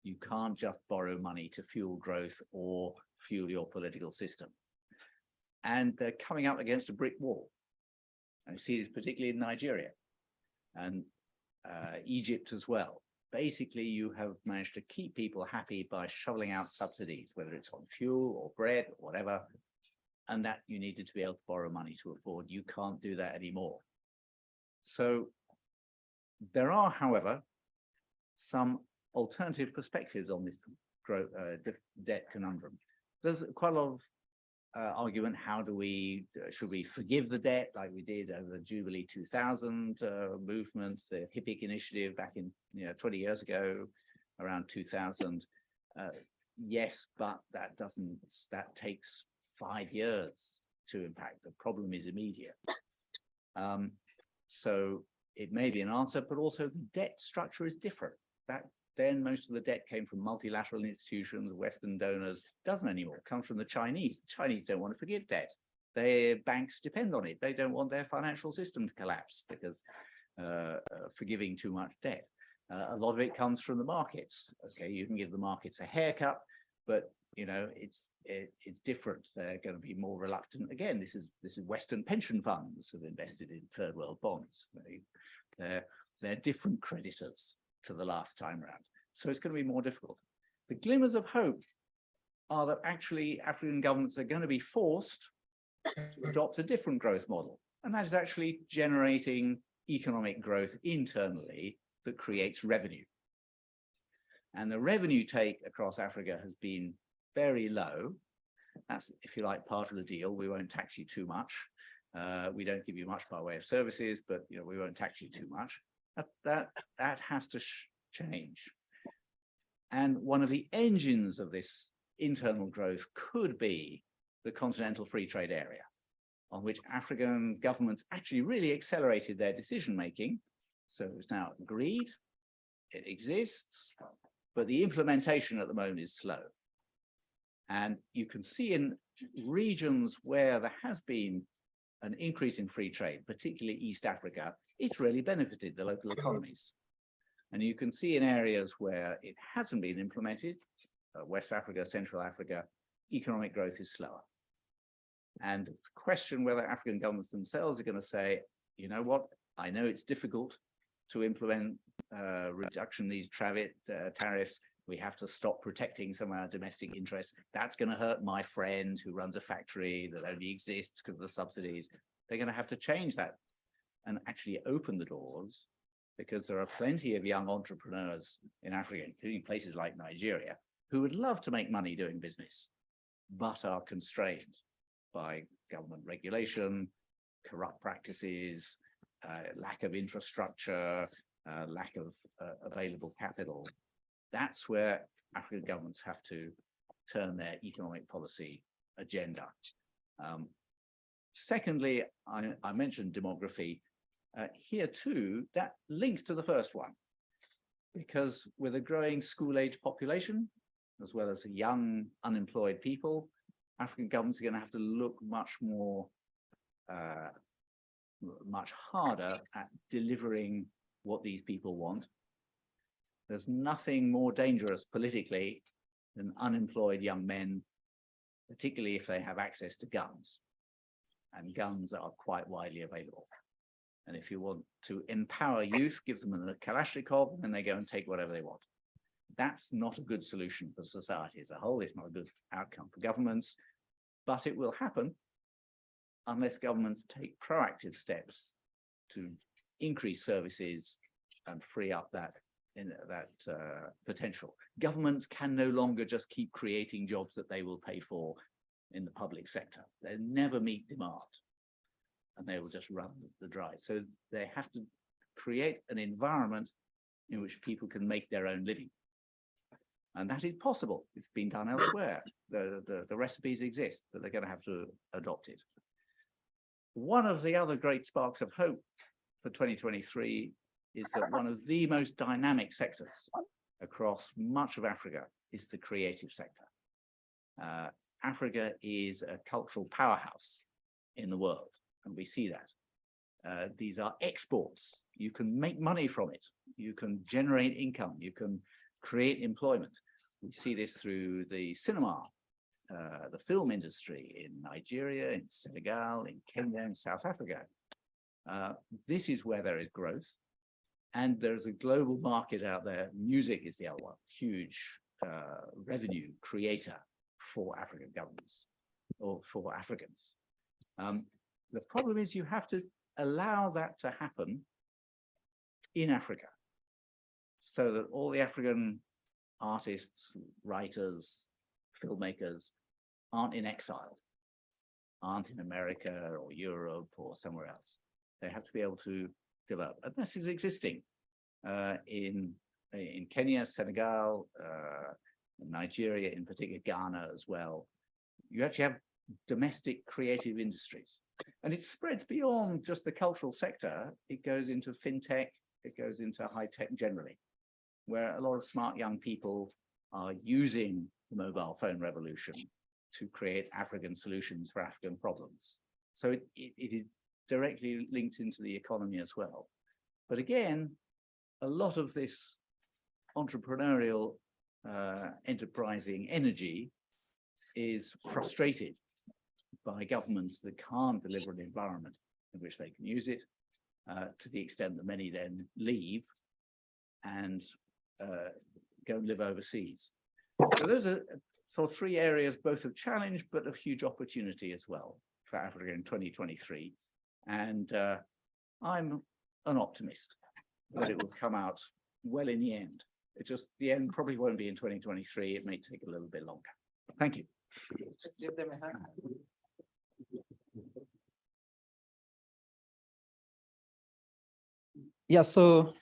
You can't just borrow money to fuel growth or fuel your political system. And they're coming up against a brick wall. And you see this particularly in Nigeria and Egypt as well. Basically, you have managed to keep people happy by shoveling out subsidies, whether it's on fuel or bread or whatever, and that you needed to be able to borrow money to afford. You can't do that anymore. So there are, however, some alternative perspectives on this debt conundrum. There's quite a lot of argument. Should we forgive the debt like we did over the Jubilee 2000 movement, the HIPIC initiative back in 20 years ago, around 2000? Yes, but that takes 5 years to impact. The problem is immediate. So it may be an answer, but also the debt structure is different. Then most of the debt came from multilateral institutions, Western donors. Doesn't anymore. It comes from the Chinese. The Chinese don't want to forgive debt. Their banks depend on it. They don't want their financial system to collapse because forgiving too much debt. A lot of it comes from the markets. Okay, you can give the markets a haircut, but it's different. They're going to be more reluctant. Again, this is Western pension funds have invested in third world bonds. They're different creditors to the last time round. So it's going to be more difficult. The glimmers of hope are that actually African governments are going to be forced to adopt a different growth model. And that is actually generating economic growth internally that creates revenue. And the revenue take across Africa has been very low. That's, if you like, part of the deal. We won't tax you too much. We don't give you much by way of services, but we won't tax you too much. That has to change. And one of the engines of this internal growth could be the continental free trade area, on which African governments actually really accelerated their decision making. So it's now agreed, it exists, but the implementation at the moment is slow. And you can see in regions where there has been an increase in free trade, particularly East Africa, it's really benefited the local economies. And you can see in areas where it hasn't been implemented, West Africa, Central Africa, economic growth is slower. And it's a question whether African governments themselves are going to say, you know what, I know it's difficult to implement reduction of these tariffs. We have to stop protecting some of our domestic interests. That's going to hurt my friend who runs a factory that only exists because of the subsidies. They're going to have to change that and actually open the doors, because there are plenty of young entrepreneurs in Africa, including places like Nigeria, who would love to make money doing business, but are constrained by government regulation, corrupt practices, lack of infrastructure, lack of available capital. That's where African governments have to turn their economic policy agenda. Secondly, I mentioned demography. Here too, that links to the first one, because with a growing school-age population, as well as young unemployed people, African governments are going to have to look much harder at delivering what these people want. There's nothing more dangerous politically than unemployed young men, particularly if they have access to guns. And guns are quite widely available. And if you want to empower youth, give them a Kalashnikov, and they go and take whatever they want. That's not a good solution for society as a whole. It's not a good outcome for governments, but it will happen unless governments take proactive steps to increase services and free up that potential. Governments can no longer just keep creating jobs that they will pay for in the public sector. They never meet demand, and they will just run the dry. So they have to create an environment in which people can make their own living. And that is possible. It's been done elsewhere. The recipes exist, but they're going to have to adopt it. One of the other great sparks of hope for 2023 is that one of the most dynamic sectors across much of Africa is the creative sector. Africa is a cultural powerhouse in the world, and we see that. These are exports. You can make money from it. You can generate income. You can create employment. We see this through the cinema, the film industry in Nigeria, in Senegal, in Kenya, and South Africa. This is where there is growth. And there's a global market out there. Music is the other one, huge revenue creator for African governments or for Africans. The problem is you have to allow that to happen in Africa so that all the African artists, writers, filmmakers aren't in exile, aren't in America or Europe or somewhere else. They have to be able to develop. And this is existing in Kenya, Senegal, Nigeria, in particular, Ghana as well. You actually have domestic creative industries. And it spreads beyond just the cultural sector. It goes into fintech, it goes into high tech generally, where a lot of smart young people are using the mobile phone revolution to create African solutions for African problems. So it is directly linked into the economy as well. But again, a lot of this entrepreneurial enterprising energy is frustrated by governments that can't deliver an environment in which they can use it, to the extent that many then leave and go and live overseas. So those are sort of three areas, both of challenge, but of huge opportunity as well for Africa in 2023. And I'm an optimist that it will come out well in the end. It just, the end probably won't be in 2023. It may take a little bit longer. Thank you. Just give them a hand. Yeah, so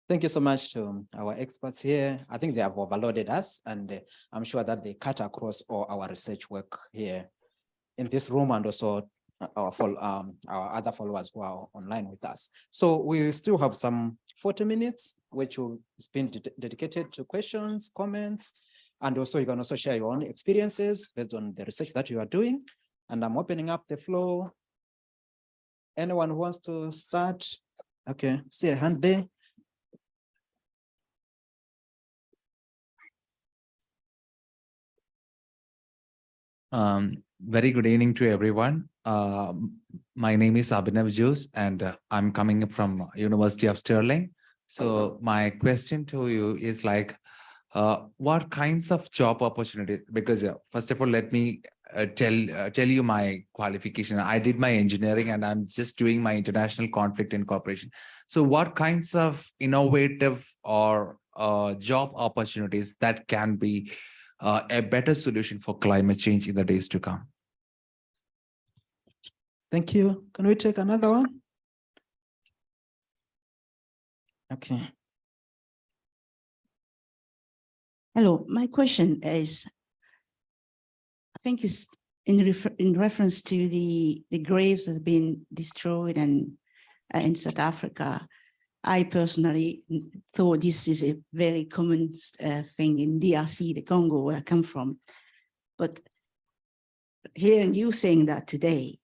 thank you so much to our experts here. I think they have overloaded us, and I'm sure that they cut across all our research work here in this room, and also our other followers who are online with us. So we still have some 40 minutes, which will be dedicated to questions, comments, and also you can also share your own experiences based on the research that you are doing. And I'm opening up the floor. Anyone who wants to start? Okay, see a hand there. Very good evening to everyone. My name is Abhinav Jose, and I'm coming from University of Stirling. So my question to you is like, what kinds of job opportunities? Because first of all, let me tell you my qualification. I did my engineering, and I'm just doing my international conflict and cooperation. So what kinds of innovative or job opportunities that can be a better solution for climate change in the days to come? Thank you. Can we take another one? Okay. Hello, my question is, I think it's in reference to the graves that have been destroyed and in South Africa. I personally thought this is a very common thing in DRC, the Congo, where I come from. But hearing you saying that today,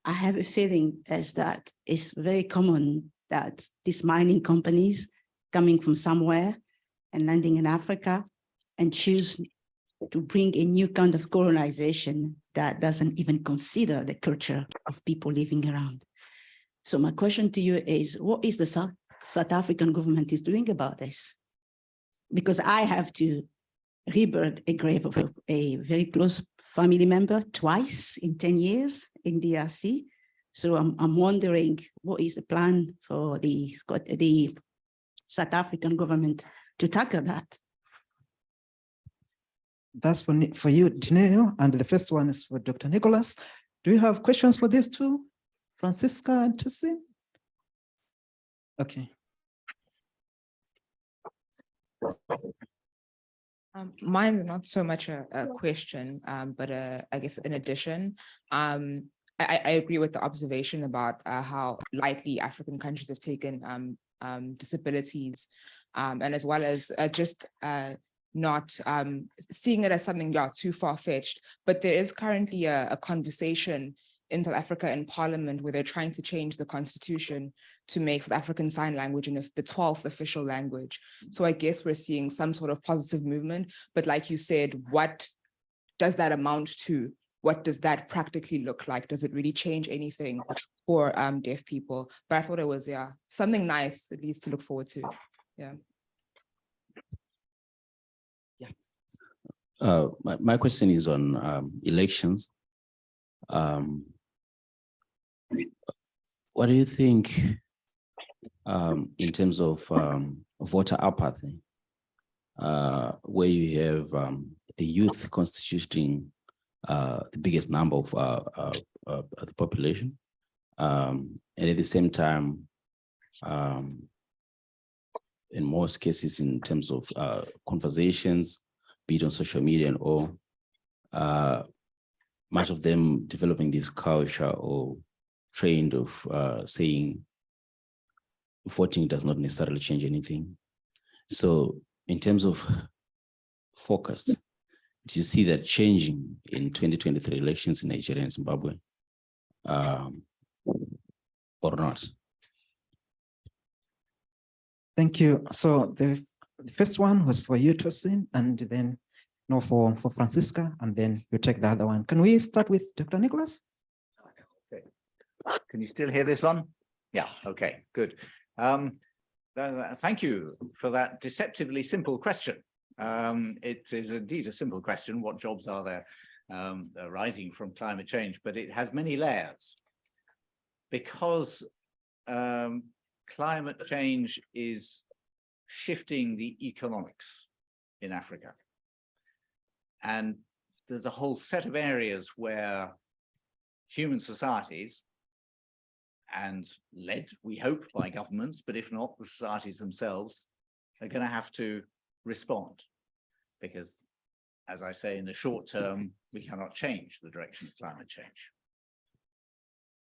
I have a feeling as that it's very common that these mining companies coming from somewhere and landing in Africa and choose to bring a new kind of colonization that doesn't even consider the culture of people living around. So my question to you is, what is the South African government is doing about this? Because I have to rebuild a grave of a very close family member twice in 10 years in DRC. So I'm wondering, what is the plan for the South African government to tackle that? That's for you, Dineo, and the first one is for Dr. Nicholas. Do you have questions for these two, Francisca and Tosin? Okay. Mine's not so much a question, but I guess in addition, I agree with the observation about how lightly African countries have taken disabilities, and as well as just not seeing it as something too far-fetched. But there is currently a conversation in South Africa in Parliament where they're trying to change the constitution to make South African Sign Language the 12th official language. So I guess we're seeing some sort of positive movement, but like you said, what does that amount to? What does that practically look like? Does it really change anything for deaf people? But I thought it was, something nice, at least to look forward to, yeah. My question is on elections. What do you think in terms of voter apathy, where you have the youth constituting the biggest number of the population, and at the same time, in most cases, in terms of conversations, be it on social media and all, much of them developing this culture or trend of saying voting does not necessarily change anything. So in terms of focus, do you see that changing in 2023 elections in Nigeria and Zimbabwe or not? Thank you. So the first one was for you, Tosin, and then for Francisca, and then you take the other one. Can we start with Dr. Nicholas? Okay. Can you still hear this one? Yeah, okay, good. Thank you for that deceptively simple question. It is indeed a simple question. What jobs are there arising from climate change? But it has many layers because climate change is shifting the economics in Africa. And there's a whole set of areas where human societies, and led, we hope, by governments, but if not, the societies themselves, are going to have to respond. Because, as I say, in the short term, we cannot change the direction of climate change.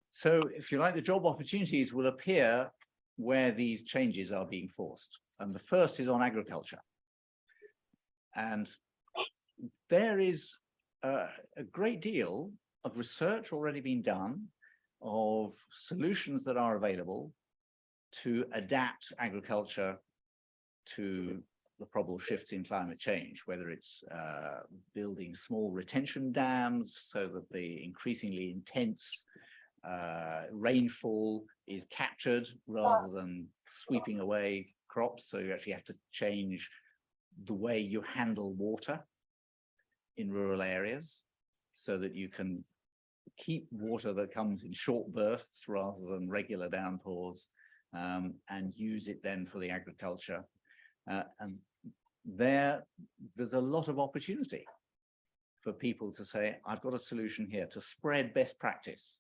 So, if you like, the job opportunities will appear where these changes are being forced. And the first is on agriculture. And there is a great deal of research already being done of solutions that are available to adapt agriculture to the probable shifts in climate change, whether it's building small retention dams so that the increasingly intense rainfall is captured rather than sweeping away crops. So you actually have to change the way you handle water in rural areas so that you can keep water that comes in short bursts rather than regular downpours, and use it then for the agriculture. And there's a lot of opportunity for people to say, I've got a solution here, to spread best practice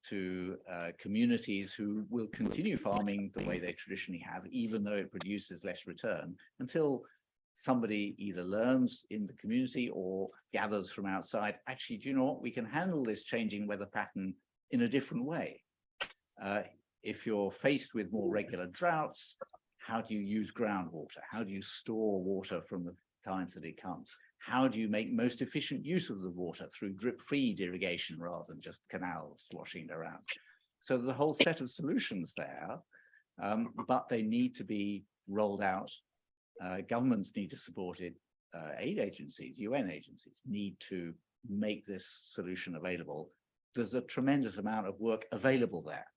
to communities who will continue farming the way they traditionally have, even though it produces less return, until somebody either learns in the community or gathers from outside, actually, do you know what, we can handle this changing weather pattern in a different way. If you're faced with more regular droughts, how do you use groundwater? How do you store water from the times that it comes? How do you make most efficient use of the water through drip-feed irrigation rather than just canals sloshing around? So there's a whole set of solutions there, but they need to be rolled out. Governments need to support it. Aid agencies, UN agencies need to make this solution available. There's a tremendous amount of work available there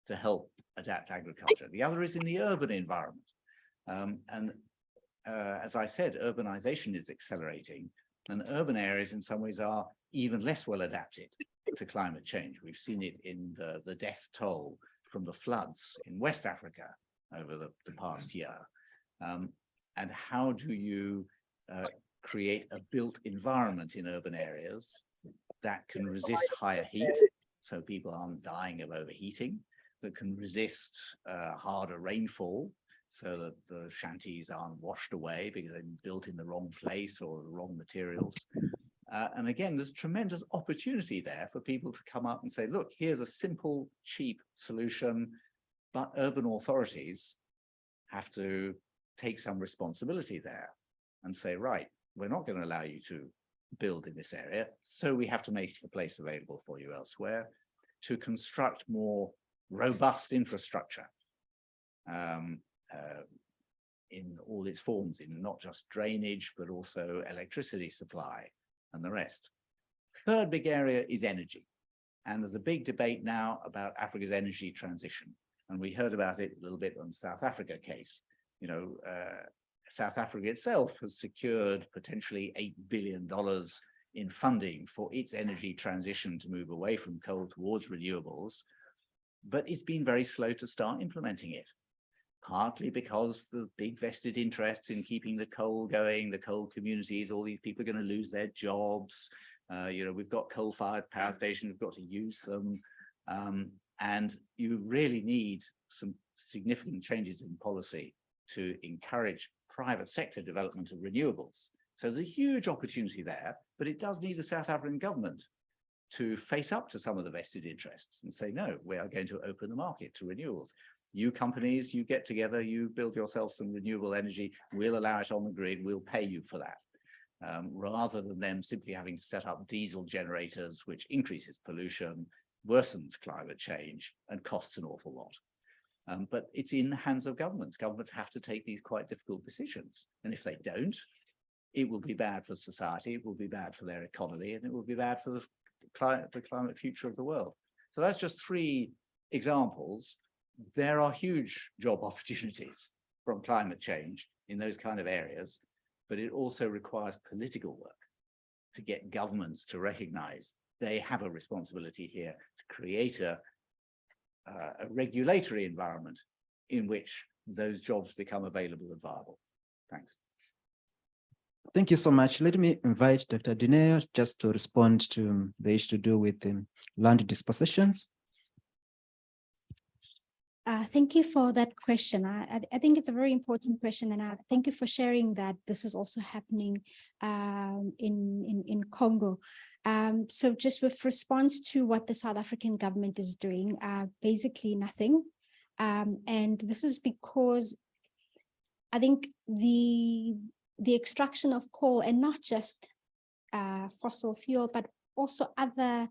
to help adapt agriculture. The other is in the urban environment. As I said, urbanization is accelerating, and urban areas in some ways are even less well adapted to climate change. We've seen it in the death toll from the floods in West Africa over the past year. And how do you create a built environment in urban areas that can resist higher heat, so people aren't dying of overheating, that can resist harder rainfall, so that the shanties aren't washed away because they've been built in the wrong place or the wrong materials. And again, there's tremendous opportunity there for people to come up and say, look, here's a simple, cheap solution, but urban authorities have to take some responsibility there and say, right, we're not going to allow you to build in this area, so we have to make the place available for you elsewhere, to construct more robust infrastructure in all its forms, in not just drainage, but also electricity supply and the rest. Third big area is energy. And there's a big debate now about Africa's energy transition. And we heard about it a little bit on the South Africa case. You know, South Africa itself has secured potentially $8 billion in funding for its energy transition to move away from coal towards renewables, but it's been very slow to start implementing it, partly because the big vested interests in keeping the coal going, the coal communities, all these people are going to lose their jobs. You know, we've got coal-fired power stations, we've got to use them. And you really need some significant changes in policy to encourage private sector development of renewables. So there's a huge opportunity there, but it does need the South African government to face up to some of the vested interests and say, no, we are going to open the market to renewables. You companies, you get together, you build yourself some renewable energy, we'll allow it on the grid, we'll pay you for that. Rather than them simply having to set up diesel generators, which increases pollution, worsens climate change, and costs an awful lot. But it's in the hands of governments. Governments have to take these quite difficult decisions. And if they don't, it will be bad for society, it will be bad for their economy, and it will be bad for the climate future of the world. So that's just 3 examples. There are huge job opportunities from climate change in those kind of areas, but it also requires political work to get governments to recognize they have a responsibility here to create a regulatory environment in which those jobs become available and viable. Thanks. Thank you so much. Let me invite Dr. Dineo just to respond to the issue to do with land dispossessions. Thank you for that question. I think it's a very important question, and I thank you for sharing that this is also happening in Congo. So just with response to what the South African government is doing, basically nothing. And this is because I think the extraction of coal, and not just fossil fuel, but also other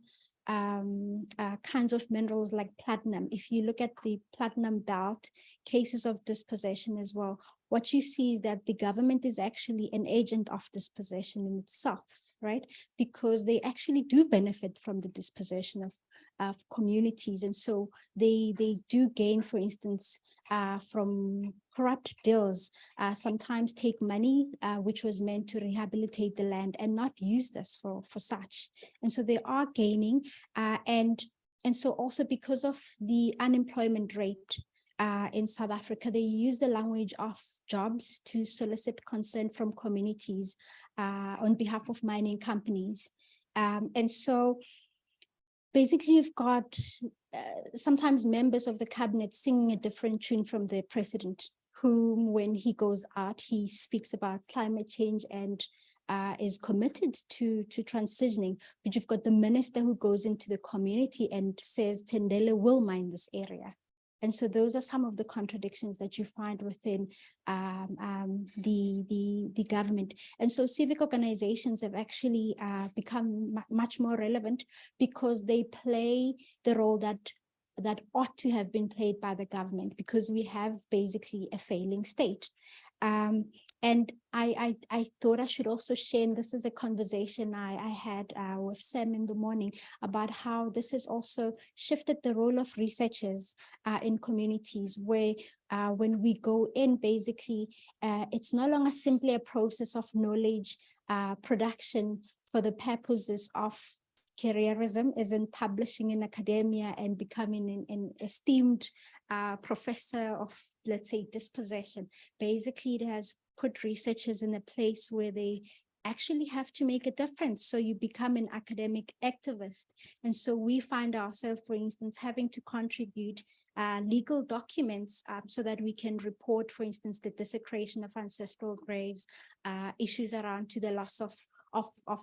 kinds of minerals like platinum. If you look at the platinum belt, cases of dispossession as well, what you see is that the government is actually an agent of dispossession in itself, right? Because they actually do benefit from the dispossession of communities. And so they do gain, for instance, from corrupt deals, sometimes take money, which was meant to rehabilitate the land, and not use this for such. And so they are gaining. And so also because of the unemployment rate in South Africa, they use the language of jobs to solicit consent from communities on behalf of mining companies. And so basically you've got sometimes members of the cabinet singing a different tune from the president, whom when he goes out, he speaks about climate change and is committed to transitioning. But you've got the minister who goes into the community and says Tendele will mine this area. And so those are some of the contradictions that you find within the government. And so civic organizations have actually become much more relevant because they play the role that ought to have been played by the government, because we have basically a failing state. And I thought I should also share, and this is a conversation I had with Sam in the morning, about how this has also shifted the role of researchers in communities, where when we go in, basically, it's no longer simply a process of knowledge production for the purposes of careerism, as in publishing in academia and becoming an esteemed professor of, let's say, dispossession. Basically, it has put researchers in a place where they actually have to make a difference. So you become an academic activist. And so we find ourselves, for instance, having to contribute legal documents so that we can report, for instance, the desecration of ancestral graves, issues around to the loss of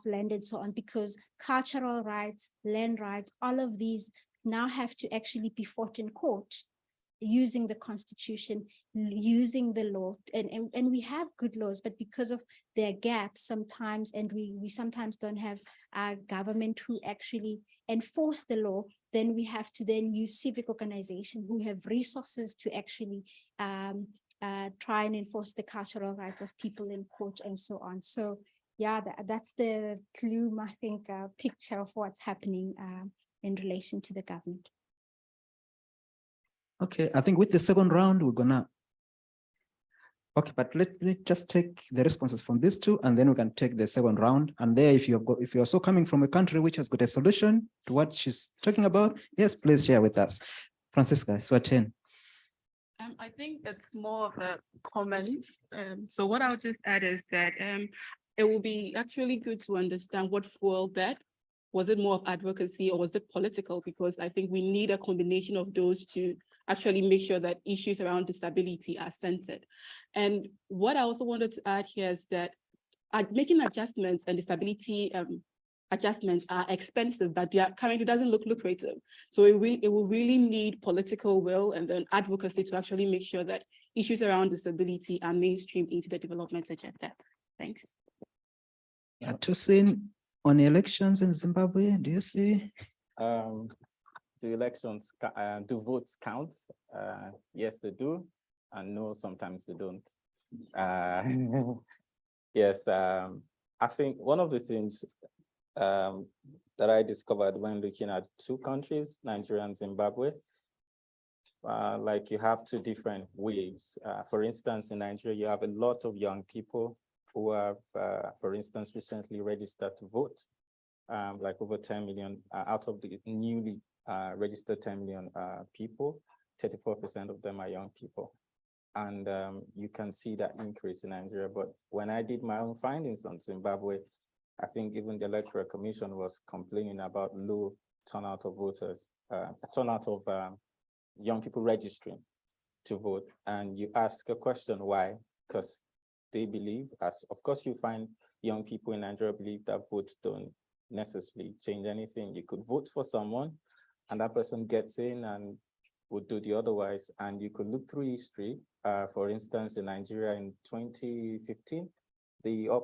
land and so on, because cultural rights, land rights, all of these now have to actually be fought in court. using the constitution, using the law, and we have good laws, but because of their gaps sometimes, and we sometimes don't have a government who actually enforce the law, then we have to then use civic organization who have resources to actually try and enforce the cultural rights of people in court and so on. So yeah, that's the gloom, I think, picture of what's happening in relation to the government. Okay, I think with the second round, we're gonna. Okay, but let me just take the responses from these two, and then we can take the second round. And there, if you're also coming from a country which has got a solution to what she's talking about, yes, please share with us. Francisca, Swathen. I think it's more of a comment. So what I'll just add is that it will be actually good to understand what fueled that. Was it more of advocacy or was it political? Because I think we need a combination of those to actually make sure that issues around disability are centered. And what I also wanted to add here is that making adjustments and disability adjustments are expensive, but they are currently doesn't look lucrative. So it will really need political will and then advocacy to actually make sure that issues around disability are mainstream into the development agenda. Thanks. Tosin, on elections in Zimbabwe, do you see? Do elections, do votes count? Yes, they do, and no, sometimes they don't. Yes, I think one of the things that I discovered when looking at two countries, Nigeria and Zimbabwe, like you have two different waves. For instance, in Nigeria, you have a lot of young people who have, for instance, recently registered to vote, like over 10 million out of the newly registered 10 million people, 34% of them are young people. And you can see that increase in Nigeria. But when I did my own findings on Zimbabwe, I think even the Electoral Commission was complaining about low turnout of voters, turnout of young people registering to vote. And you ask a question, why? Because they believe, as of course you find young people in Nigeria believe that votes don't necessarily change anything. You could vote for someone and that person gets in and would do the otherwise. And you could look through history. For instance, in Nigeria in 2015, the All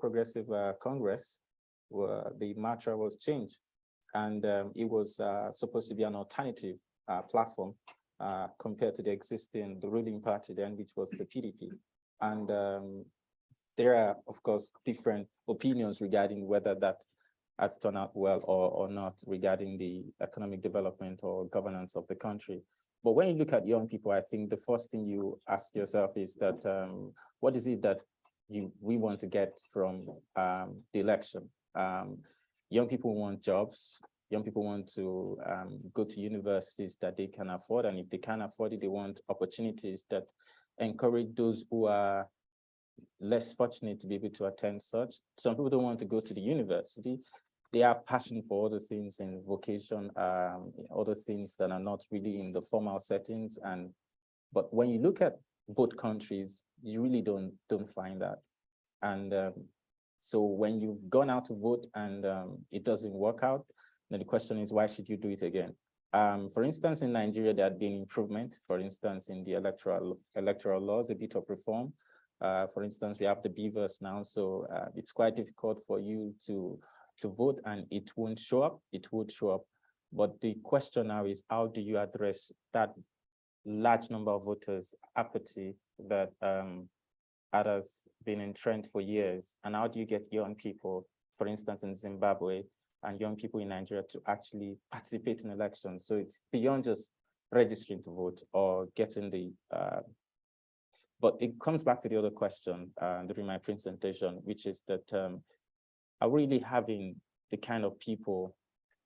Progressive Congress, the mantra was changed. And it was supposed to be an alternative platform compared to the ruling party then, which was the PDP. And there are, of course, different opinions regarding whether that has turned out well or not regarding the economic development or governance of the country. But when you look at young people, I think the first thing you ask yourself is that what is it that we want to get from the election? Young people want jobs. Young people want to go to universities that they can afford. And if they can't afford it, they want opportunities that encourage those who are less fortunate to be able to attend such. Some people don't want to go to the university. They have passion for other things in vocation, other things that are not really in the formal settings. But when you look at both countries, you really don't find that. And so when you've gone out to vote and it doesn't work out, then the question is, why should you do it again? For instance, in Nigeria, there had been improvement, for instance, in the electoral laws, a bit of reform. For instance, we have the beavers now, so it's quite difficult for you to vote and it won't show up, it would show up. But the question now is, how do you address that large number of voters' apathy that has been in trend for years? And how do you get young people, for instance, in Zimbabwe, and young people in Nigeria to actually participate in elections? So it's beyond just registering to vote or getting the, but it comes back to the other question during my presentation, which is that are we really having the kind of people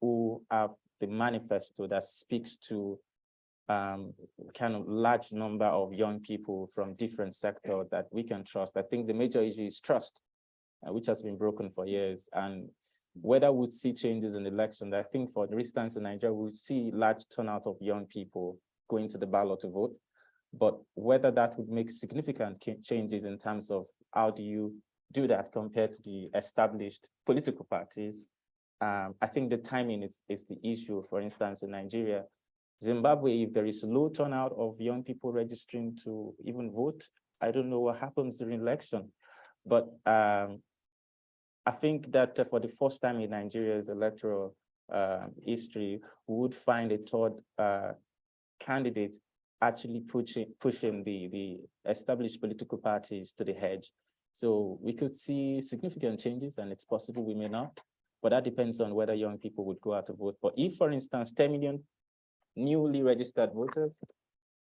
who have the manifesto that speaks to kind of large number of young people from different sectors that we can trust? I think the major issue is trust, which has been broken for years. And whether we see changes in the election, I think for instance in Nigeria, we see large turnout of young people going to the ballot to vote. But whether that would make significant changes in terms of how do you do that compared to the established political parties, I think the timing is the issue. For instance, in Nigeria, Zimbabwe, if there is low turnout of young people registering to even vote, I don't know what happens during election. But I think that for the first time in Nigeria's electoral history, we would find a third candidate actually pushing the established political parties to the edge. So we could see significant changes, and it's possible we may not, but that depends on whether young people would go out to vote. But if, for instance, 10 million newly registered voters,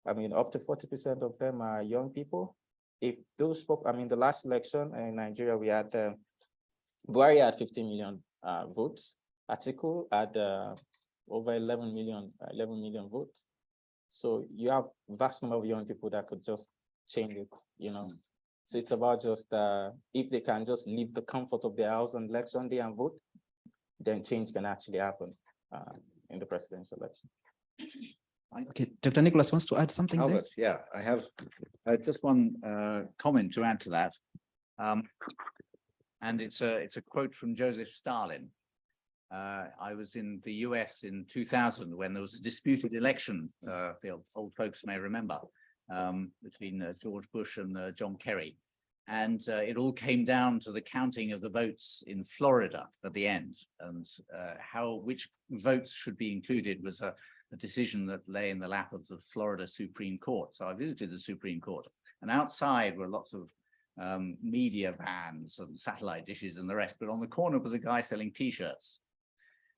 I mean, up to 40% of them are young people. If those, the last election in Nigeria, we had, Buhari had 15 million votes. Atiku had over 11 million votes. So you have vast number of young people that could just change it, you know. So it's about just, if they can just leave the comfort of their house on election day and vote, then change can actually happen in the presidential election. Okay, Dr. Nicholas wants to add something there? Albert, yeah, I have just one comment to add to that. And it's a quote from Joseph Stalin. I was in the US in 2000 when there was a disputed election, the old folks may remember, between George Bush and John Kerry. And it all came down to the counting of the votes in Florida at the end, and which votes should be included was a decision that lay in the lap of the Florida Supreme Court. So I visited the Supreme Court, and outside were lots of media vans and satellite dishes and the rest, but on the corner was a guy selling T-shirts.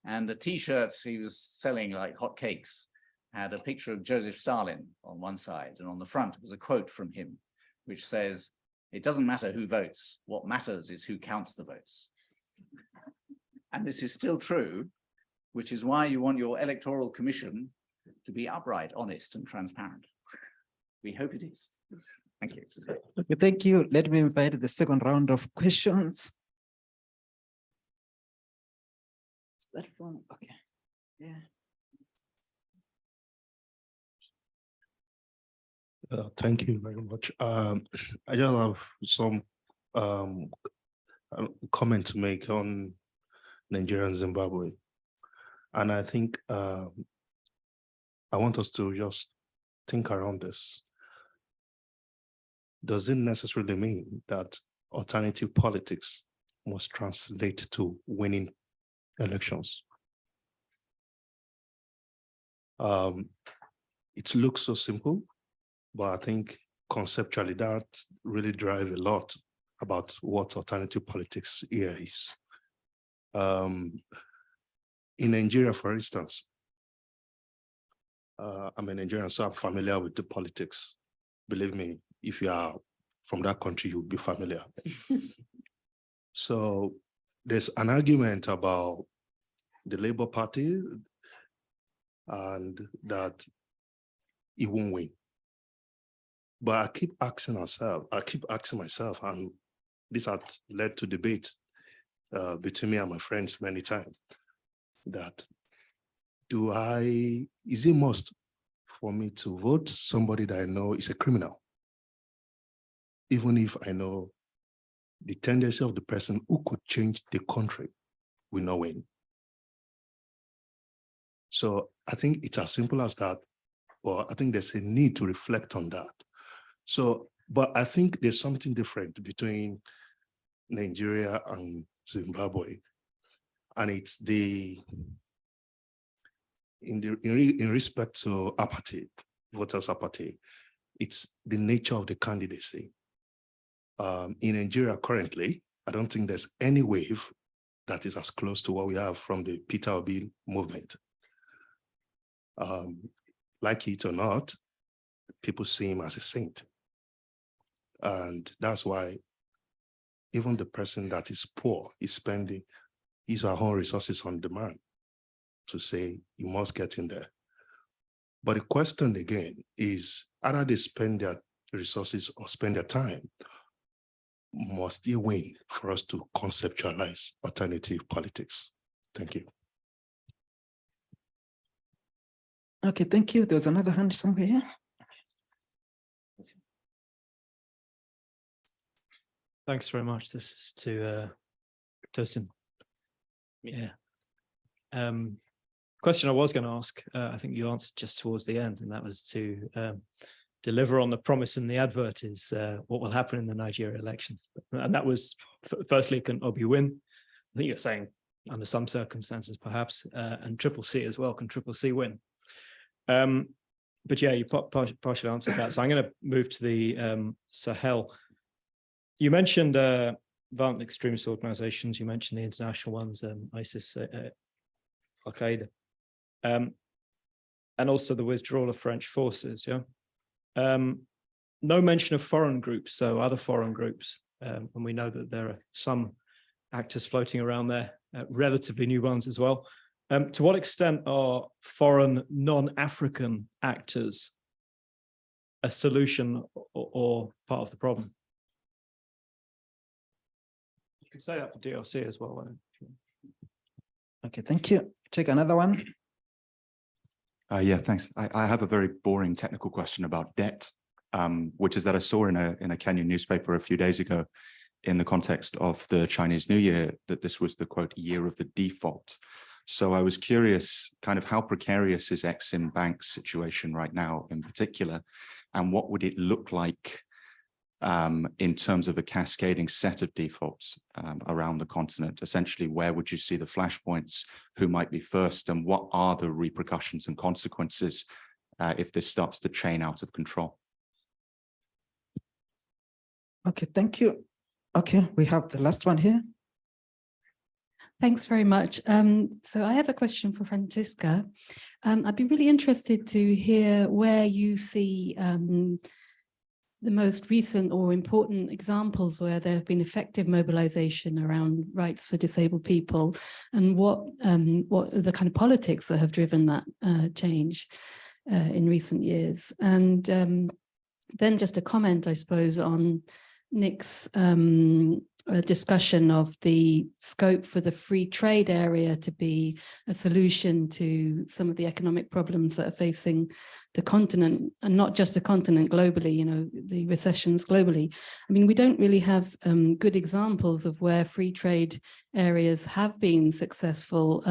And the T-shirts he was selling like hotcakes had a picture of Joseph Stalin on one side, and on the front was a quote from him, which says, "It doesn't matter who votes. What matters is who counts the votes." And this is still true, which is why you want your electoral commission to be upright, honest, and transparent. We hope it is. Thank you. Okay, thank you. Let me invite the second round of questions. Is that one? Okay. Yeah. Thank you very much. I just have some comment to make on Nigeria and Zimbabwe. And I think I want us to just think around this. Does it necessarily mean that alternative politics must translate to winning elections? It looks so simple, but I think conceptually that really drives a lot about what alternative politics here is. In Nigeria, for instance, I'm a Nigerian, so I'm familiar with the politics. Believe me, if you are from that country, you'll be familiar. So there's an argument about the Labour Party and that it won't win. But I keep asking myself, and this had led to debate between me and my friends many times, that is it must for me to vote somebody that I know is a criminal, even if I know the tendency of the person who could change the country will not win? So I think it's as simple as that, but I think there's a need to reflect on that. So, but I think there's something different between Nigeria and Zimbabwe, and it's in respect to apathy, voters' apathy, it's the nature of the candidacy. In Nigeria currently, I don't think there's any wave that is as close to what we have from the Peter Obi movement. Like it or not, people see him as a saint. And that's why even the person that is poor is spending his or her own resources on demand to say, you must get in there. But the question again is, either they spend their resources or spend their time, must they win for us to conceptualize alternative politics? Thank you. Okay, thank you. There was another hand somewhere here. Thanks very much. This is to Tosin. Yeah. question I was going to ask, I think you answered just towards the end, and that was to deliver on the promise in the advert is what will happen in the Nigeria elections. And that was, firstly, can Obi win? I think you're saying under some circumstances, perhaps, and Triple C as well. Can Triple C win? But yeah, you partially answered that. So I'm going to move to the Sahel. You mentioned violent extremist organizations. You mentioned the international ones, ISIS, Al Qaeda, and also the withdrawal of French forces. Yeah. No mention of foreign groups, so other foreign groups, and we know that there are some actors floating around there, relatively new ones as well. To what extent are foreign non-African actors a solution or part of the problem? You could say that for DRC as well. Okay, thank you. Take another one. Yeah, thanks. I have a very boring technical question about debt, which is that I saw in a Kenyan newspaper a few days ago in the context of the Chinese New Year that this was the, quote, year of the default. So I was curious kind of how precarious is Exim Bank's situation right now in particular, and what would it look like in terms of a cascading set of defaults around the continent? Essentially, where would you see the flashpoints? Who might be first? And what are the repercussions and consequences if this starts to chain out of control? Okay, thank you. Okay, we have the last one here. Thanks very much. So I have a question for Francisca. I'd be really interested to hear where you see the most recent or important examples where there have been effective mobilization around rights for disabled people, and what are the kind of politics that have driven that change in recent years. And then just a comment, I suppose, on Nick's discussion of the scope for the free trade area to be a solution to some of the economic problems that are facing the continent, and not just the continent globally, you know, the recessions globally. I mean, we don't really have good examples of where free trade areas have been successful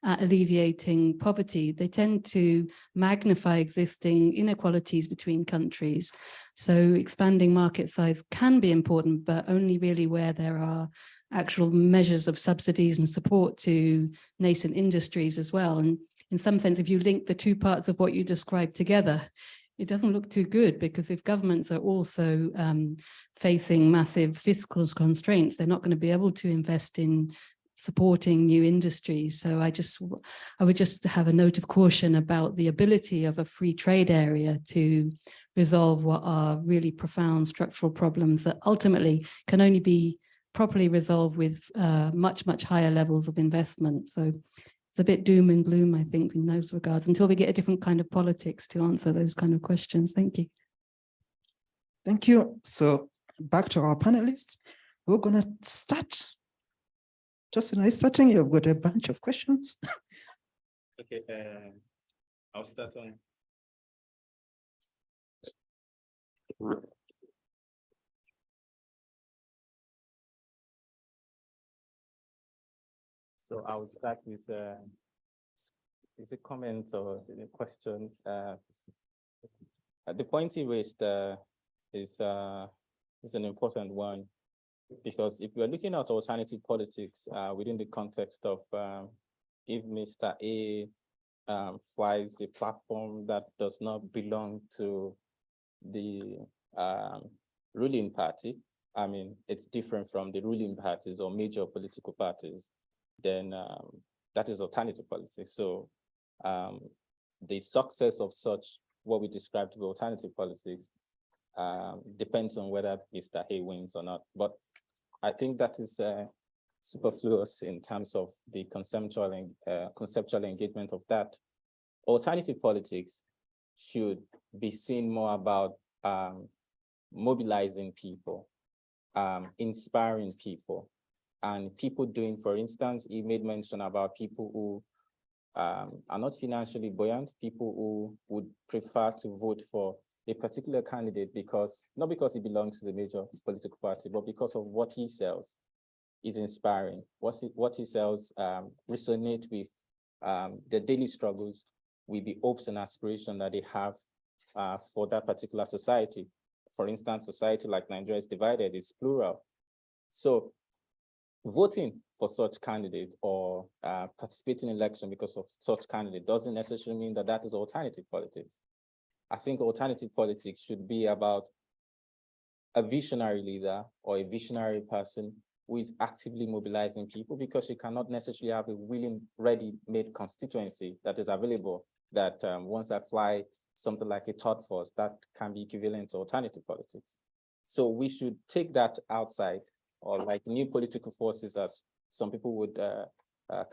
at alleviating poverty. They tend to magnify existing inequalities between countries. So expanding market size can be important, but only really where there are actual measures of subsidies and support to nascent industries as well. And in some sense, if you link the two parts of what you described together, it doesn't look too good, because if governments are also facing massive fiscal constraints, they're not going to be able to invest in supporting new industries. So I would just have a note of caution about the ability of a free trade area to resolve what are really profound structural problems that ultimately can only be properly resolved with much, much higher levels of investment. So it's a bit doom and gloom, I think, in those regards, until we get a different kind of politics to answer those kind of questions. Thank you. Thank you. So back to our panelists. We're going to start. Just a nice starting. You've got a bunch of questions. Okay, I'll start on. So I would start with is a comment or a question. The point he raised is an important one, because if we are looking at alternative politics within the context of if Mr. A flies a platform that does not belong to the ruling party, I mean, it's different from the ruling parties or major political parties, then that is alternative politics. So the success of such, what we describe to be alternative politics, depends on whether Mr. A wins or not. But I think that is superfluous in terms of the conceptual engagement of that. Alternative politics should be seen more about mobilizing people, inspiring people, and people doing, for instance, he made mention about people who are not financially buoyant, people who would prefer to vote for a particular candidate because, not because he belongs to the major political party, but because of what he sells is inspiring. What he sells resonate with their daily struggles with the hopes and aspirations that they have for that particular society. For instance, society like Nigeria is divided, it's plural. So voting for such candidate or participating in election because of such candidate doesn't necessarily mean that that is alternative politics. I think alternative politics should be about a visionary leader or a visionary person who is actively mobilizing people, because you cannot necessarily have a willing, ready-made constituency that is available that once I fly something like a third force, that can be equivalent to alternative politics. So we should take that outside, or like new political forces, as some people would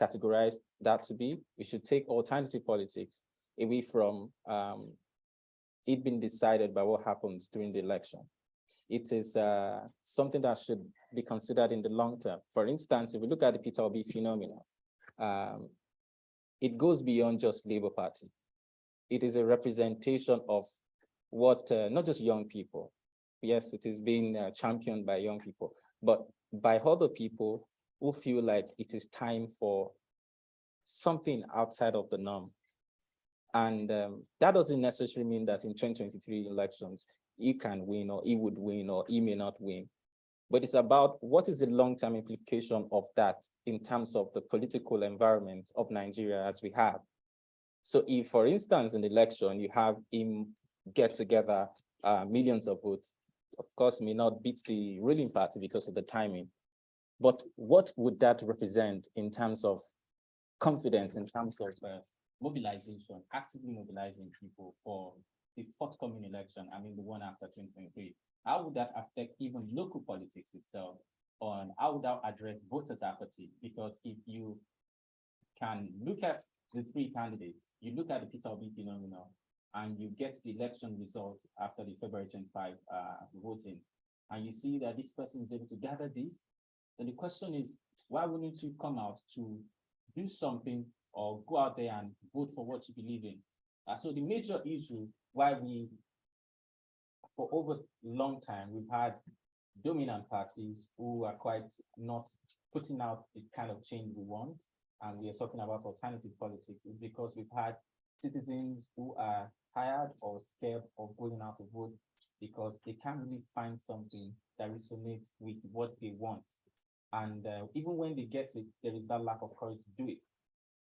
categorize that to be. We should take alternative politics away from it being decided by what happens during the election. It is something that should be considered in the long term. For instance, if we look at the Peter Obi phenomenon, it goes beyond just Labour Party. It is a representation of what, not just young people. Yes, it is being championed by young people, but by other people who feel like it is time for something outside of the norm. And that doesn't necessarily mean that in 2023 elections, he can win or he would win or he may not win. But it's about what is the long-term implication of that in terms of the political environment of Nigeria as we have. So if, for instance, in the election, you have him get together millions of votes, of course, may not beat the ruling party because of the timing. But what would that represent in terms of confidence, in terms of mobilization, actively mobilizing people for the forthcoming election, I mean, the one after 2023? How would that affect even local politics itself? On how would that address voters' apathy? Because if you can look at the three candidates, you look at the Peter Obi phenomenon, and you get the election result after the February 25 voting, and you see that this person is able to gather this, then the question is, why wouldn't you come out to do something or go out there and vote for what you believe in? So the major issue why we, for over a long time, we've had dominant parties who are quite not putting out the kind of change we want, and we are talking about alternative politics, is because we've had citizens who are tired or scared of going out to vote because they can't really find something that resonates with what they want. And even when they get it, there is that lack of courage to do it.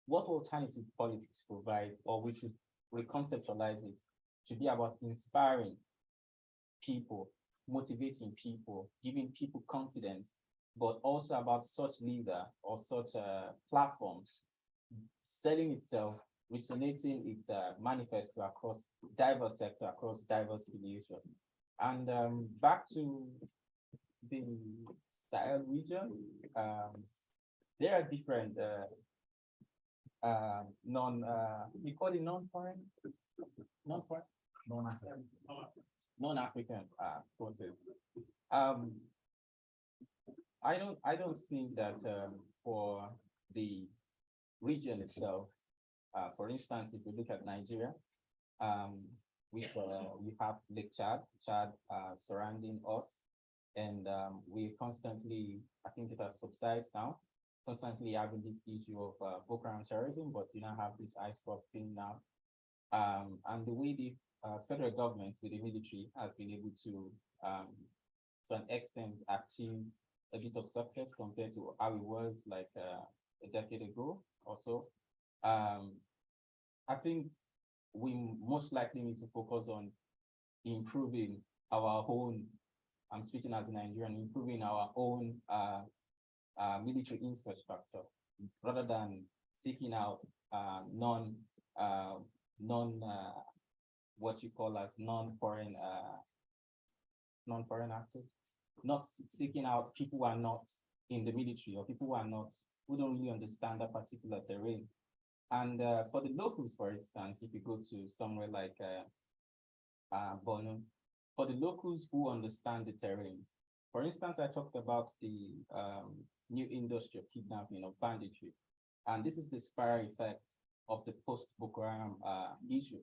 What alternative politics provide, or we should reconceptualize it, should be about inspiring people, motivating people, giving people confidence, but also about such leader or such platforms selling itself, resonating its manifesto across diverse sector, across diverse affiliation. And back to the Sahel region, there are different we call it non-foreign, non-African forces. I don't think that for the region itself, for instance, if we look at Nigeria, we have Lake Chad surrounding us, and we constantly, I think it has subsided now, constantly having this issue of Boko Haram terrorism, but we now have this ice drop thing now. And the way the federal government with the military has been able to an extent, achieve a bit of success compared to how it was like a decade ago or so. I think we most likely need to focus on improving our own, I'm speaking as a Nigerian, improving our own military infrastructure rather than seeking out what you call as non-foreign actors, not seeking out people who are not in the military or people who don't really understand that particular terrain. And for the locals, for instance, if you go to somewhere like Bono, for the locals who understand the terrain, for instance, I talked about the new industry of kidnapping, of banditry, and this is the spiral effect of the post-Boko Haram issue.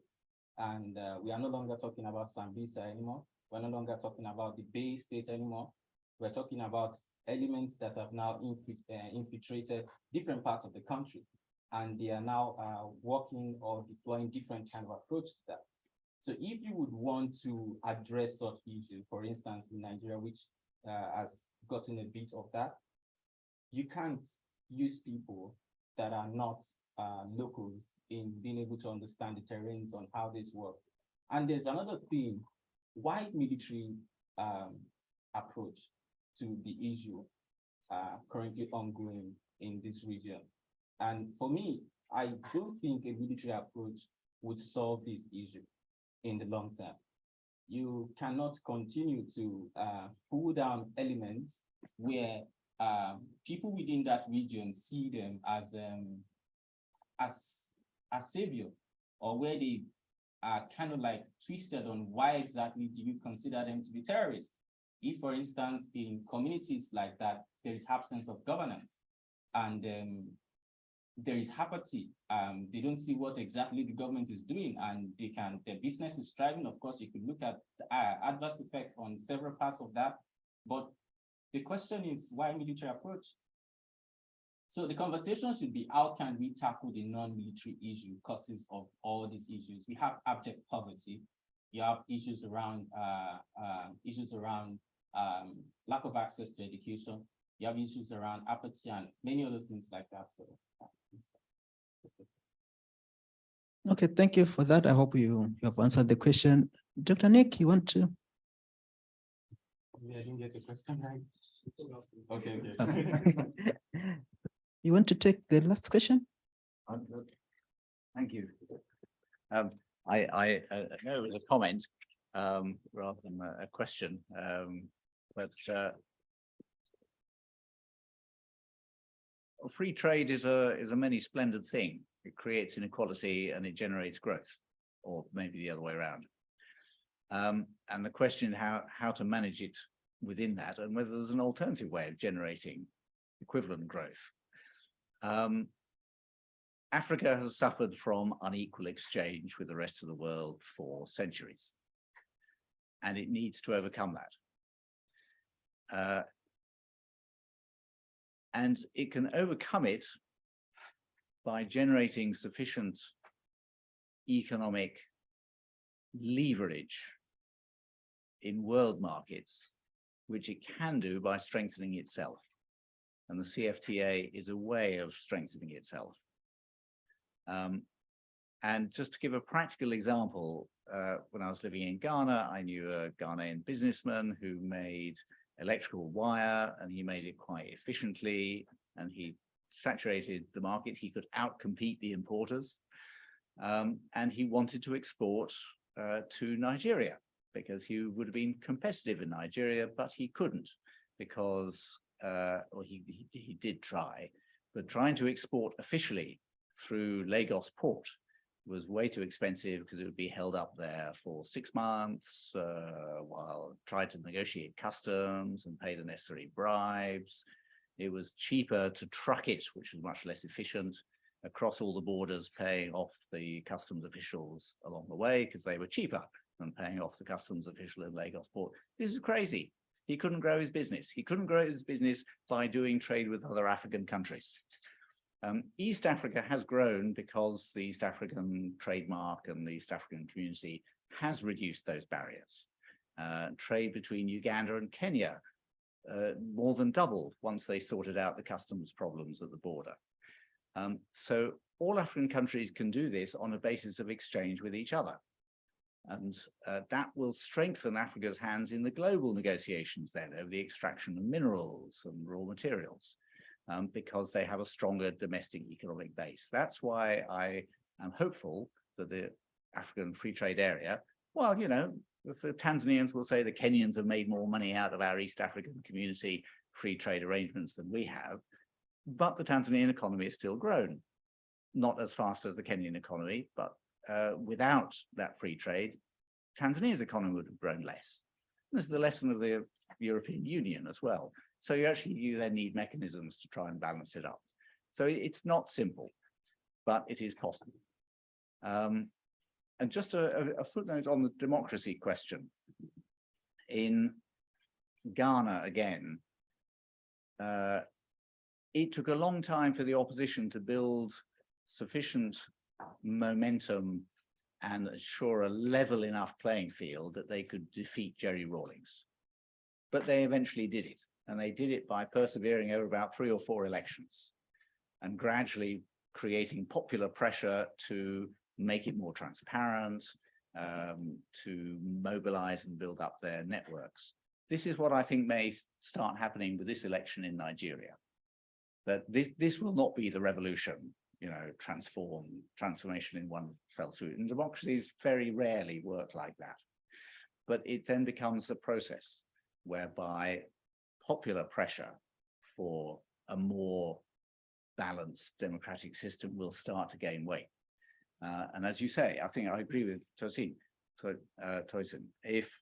And we are no longer talking about Sambisa anymore. We're no longer talking about the Bay State anymore. We're talking about elements that have now infiltrated different parts of the country. and they are now working or deploying different kind of approach to that. So if you would want to address such issues, for instance, in Nigeria, which has gotten a bit of that, you can't use people that are not locals in being able to understand the terrains on how this works. And there's another thing, white military approach to the issue currently ongoing in this region. And for me, I don't think a military approach would solve this issue in the long term. You cannot continue to pull down elements where people within that region see them as savior, or where they are kind of like twisted on why exactly do you consider them to be terrorists. If, for instance, in communities like that, there is absence of governance and there is apathy, they don't see what exactly the government is doing, and their business is thriving. Of course, you could look at the adverse effect on several parts of that, but the question is, why military approach? So the conversation should be, how can we tackle the non-military issue causes of all these issues? We have abject poverty. You have issues around lack of access to education. You have issues around apathy and many other things like that. So. Okay, thank you for that. I hope you have answered the question. Dr. Nick, you want to? I didn't get the question right. Okay. You want to take the last question? Thank you. I know it was a comment rather than a question, but free trade is a many splendid thing. It creates inequality and it generates growth, or maybe the other way around. And the question how to manage it within that, and whether there's an alternative way of generating equivalent growth. Africa has suffered from unequal exchange with the rest of the world for centuries, and it needs to overcome that. And it can overcome it by generating sufficient economic leverage in world markets, which it can do by strengthening itself. And the CFTA is a way of strengthening itself. And just to give a practical example, when I was living in Ghana, I knew a Ghanaian businessman who made electrical wire, and he made it quite efficiently, and he saturated the market. He could outcompete the importers, and he wanted to export to Nigeria because he would have been competitive in Nigeria, but he couldn't because, or he did try, but trying to export officially through Lagos port was way too expensive because it would be held up there for 6 months while tried to negotiate customs and pay the necessary bribes. It was cheaper to truck it, which was much less efficient, across all the borders, paying off the customs officials along the way because they were cheaper than paying off the customs official in Lagos port. This is crazy. He couldn't grow his business. He couldn't grow his business by doing trade with other African countries. East Africa has grown because the East African trademark and the East African community has reduced those barriers. Trade between Uganda and Kenya more than doubled once they sorted out the customs problems at the border. So all African countries can do this on a basis of exchange with each other. And that will strengthen Africa's hands in the global negotiations then over the extraction of minerals and raw materials. Because they have a stronger domestic economic base. That's why I am hopeful that the African free trade area, well, you know, the Tanzanians will say the Kenyans have made more money out of our East African community free trade arrangements than we have, but the Tanzanian economy is still grown. Not as fast as the Kenyan economy, but without that free trade, Tanzania's economy would have grown less. And this is the lesson of the European Union as well. So you then need mechanisms to try and balance it up. So it's not simple, but it is possible. And just a footnote on the democracy question. In Ghana, again, it took a long time for the opposition to build sufficient momentum and ensure a level enough playing field that they could defeat Jerry Rawlings. But they eventually did it, and they did it by persevering over about 3 or 4 elections and gradually creating popular pressure to make it more transparent, to mobilize and build up their networks. This is what I think may start happening with this election in Nigeria. That this will not be the revolution, you know, transformation in one fell swoop. And democracies very rarely work like that. But it then becomes a process whereby popular pressure for a more balanced democratic system will start to gain weight. And as you say, I think I agree with Tosin. If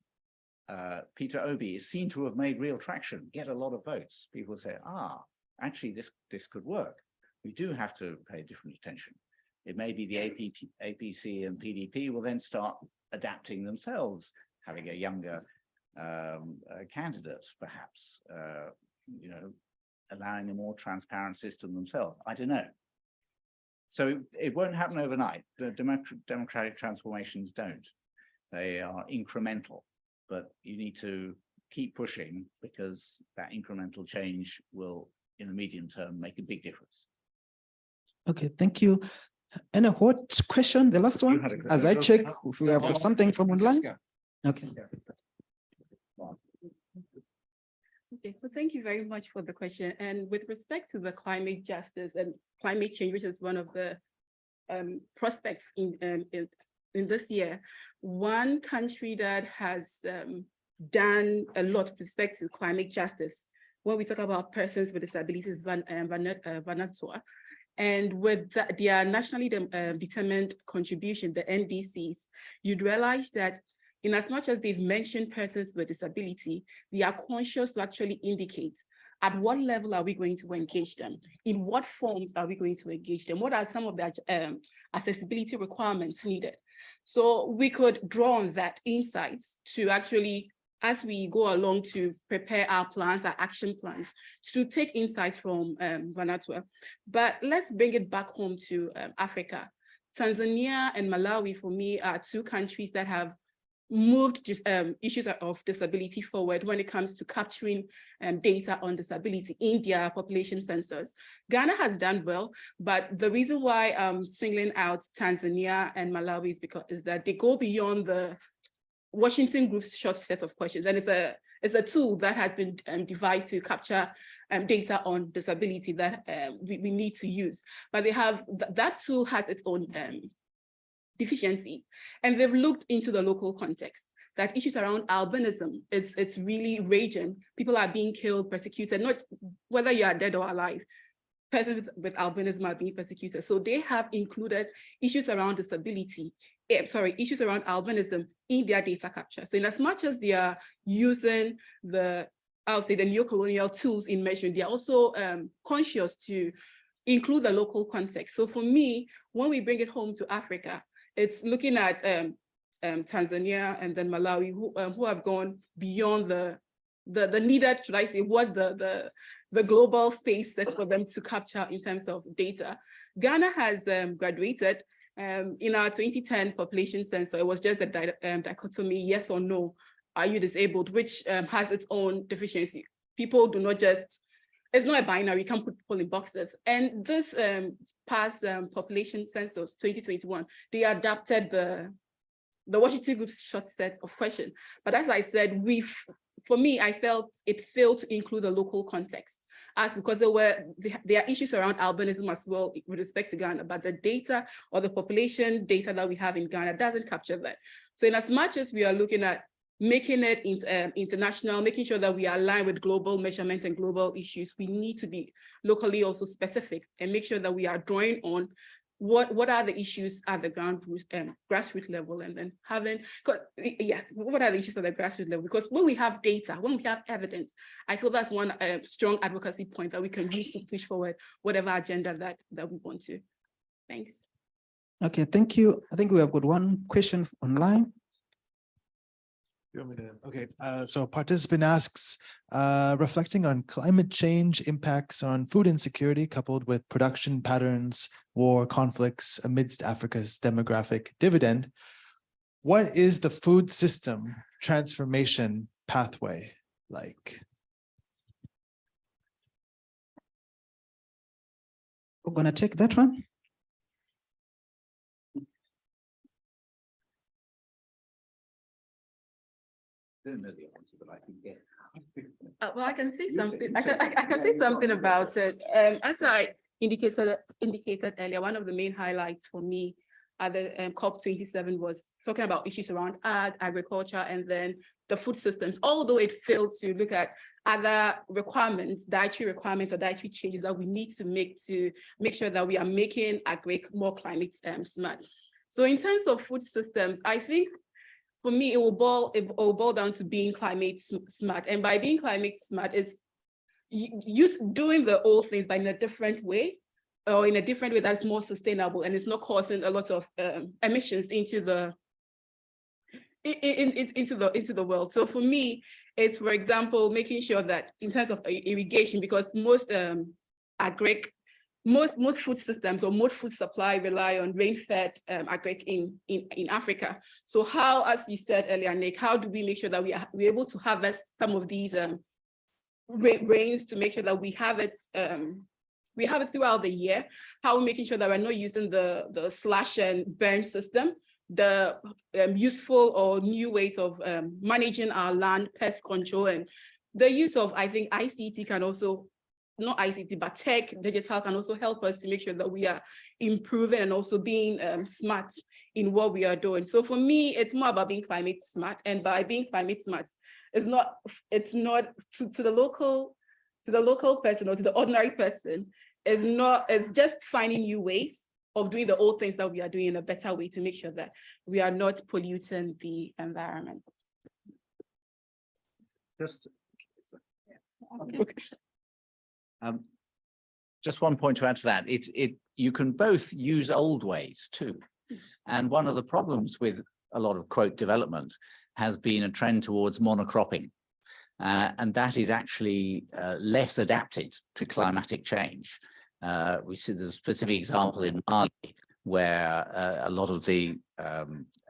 Peter Obi is seen to have made real traction, get a lot of votes, people say, actually this could work. We do have to pay different attention. It may be the APC and PDP will then start adapting themselves, having a younger candidate, perhaps, you know, allowing a more transparent system themselves. I don't know. So it won't happen overnight. The democratic transformations don't. They are incremental, but you need to keep pushing because that incremental change will, in the medium term, make a big difference. Okay, thank you. And what question? The last one, as I check if we have got something from online. Okay. Okay, so thank you very much for the question. And with respect to the climate justice and climate change, which is one of the prospects in this year, one country that has done a lot with respect to climate justice, when we talk about persons with disabilities, Vanuatu, and with their nationally determined contribution, the NDCs, you'd realize that in as much as they've mentioned persons with disability, they are conscious to actually indicate at what level are we going to engage them? In what forms are we going to engage them? What are some of the accessibility requirements needed? So we could draw on that insights to actually, as we go along to prepare our plans, our action plans, to take insights from Vanuatu. But let's bring it back home to Africa. Tanzania and Malawi, for me, are 2 countries that have moved issues of disability forward when it comes to capturing data on disability in their population census. Ghana has done well, but the reason why I'm singling out Tanzania and Malawi is that they go beyond the Washington Group's short set of questions, and it's a tool that has been devised to capture data on disability that we need to use. But they have that tool has its own deficiencies, and they've looked into the local context. That issues around albinism, it's really raging. People are being killed, persecuted, not whether you are dead or alive. Persons with albinism are being persecuted. So they have included issues around disability, issues around albinism in their data capture. So in as much as they are using the neo-colonial tools in measuring, they are also conscious to include the local context. So for me, when we bring it home to Africa, it's looking at Tanzania and then Malawi, who have gone beyond the needed, should I say, what the global space sets for them to capture in terms of data. Ghana has graduated in our 2010 population census. It was just a dichotomy, yes or no, are you disabled, which has its own deficiency. People do not just, it's not a binary, you can't put people in boxes. And this past population census 2021, they adapted the Washington Group's short set of questions. But as I said, for me, I felt it failed to include the local context, because there are issues around albinism as well with respect to Ghana, but the data or the population data that we have in Ghana doesn't capture that. So in as much as we are looking at making it international, making sure that we are aligned with global measurements and global issues, we need to be locally also specific and make sure that we are drawing on what are the issues at the grassroots level, and then what are the issues at the grassroots level? Because when we have data, when we have evidence, I feel that's one strong advocacy point that we can use to push forward whatever agenda that we want to. Thanks. Okay, thank you. I think we have got one question online. Okay, so participant asks, reflecting on climate change impacts on food insecurity coupled with production patterns, war, conflicts amidst Africa's demographic dividend, what is the food system transformation pathway like? We're gonna take that one. Don't know the answer, but I can get. Well, I can say You something. say- I can say something about it. As I indicated earlier, one of the main highlights for me at the COP27 was talking about issues around ag, agriculture, and then the food systems. Although it failed to look at other requirements, dietary requirements or dietary changes that we need to make sure that we are making agri more climate smart. So in terms of food systems, I think for me, it will boil down to being climate smart. And by being climate smart, it's doing the old things, but in a different way, or in a different way that's more sustainable, and it's not causing a lot of emissions into the world. So for me, it's, for example, making sure that in terms of irrigation, because most most food systems or most food supply rely on rain-fed agric in Africa. So how, as you said earlier, Nick, how do we make sure that we're able to harvest some of these rains to make sure that we have it throughout the year? How are we making sure that we're not using the slash and burn system, the useful or new ways of managing our land, pest control, and the use of, I think, ICT can also, not ICT, but tech, digital can also help us to make sure that we are improving and also being smart in what we are doing. So for me, it's more about being climate smart, and by being climate smart, it's not to the local person or to the ordinary person. It's just finding new ways of doing the old things that we are doing in a better way to make sure that we are not polluting the environment. Just just one point to add to that. You can both use old ways too. And one of the problems with a lot of quote development has been a trend towards monocropping. And that is actually less adapted to climatic change. We see the specific example in Mali, where a lot of the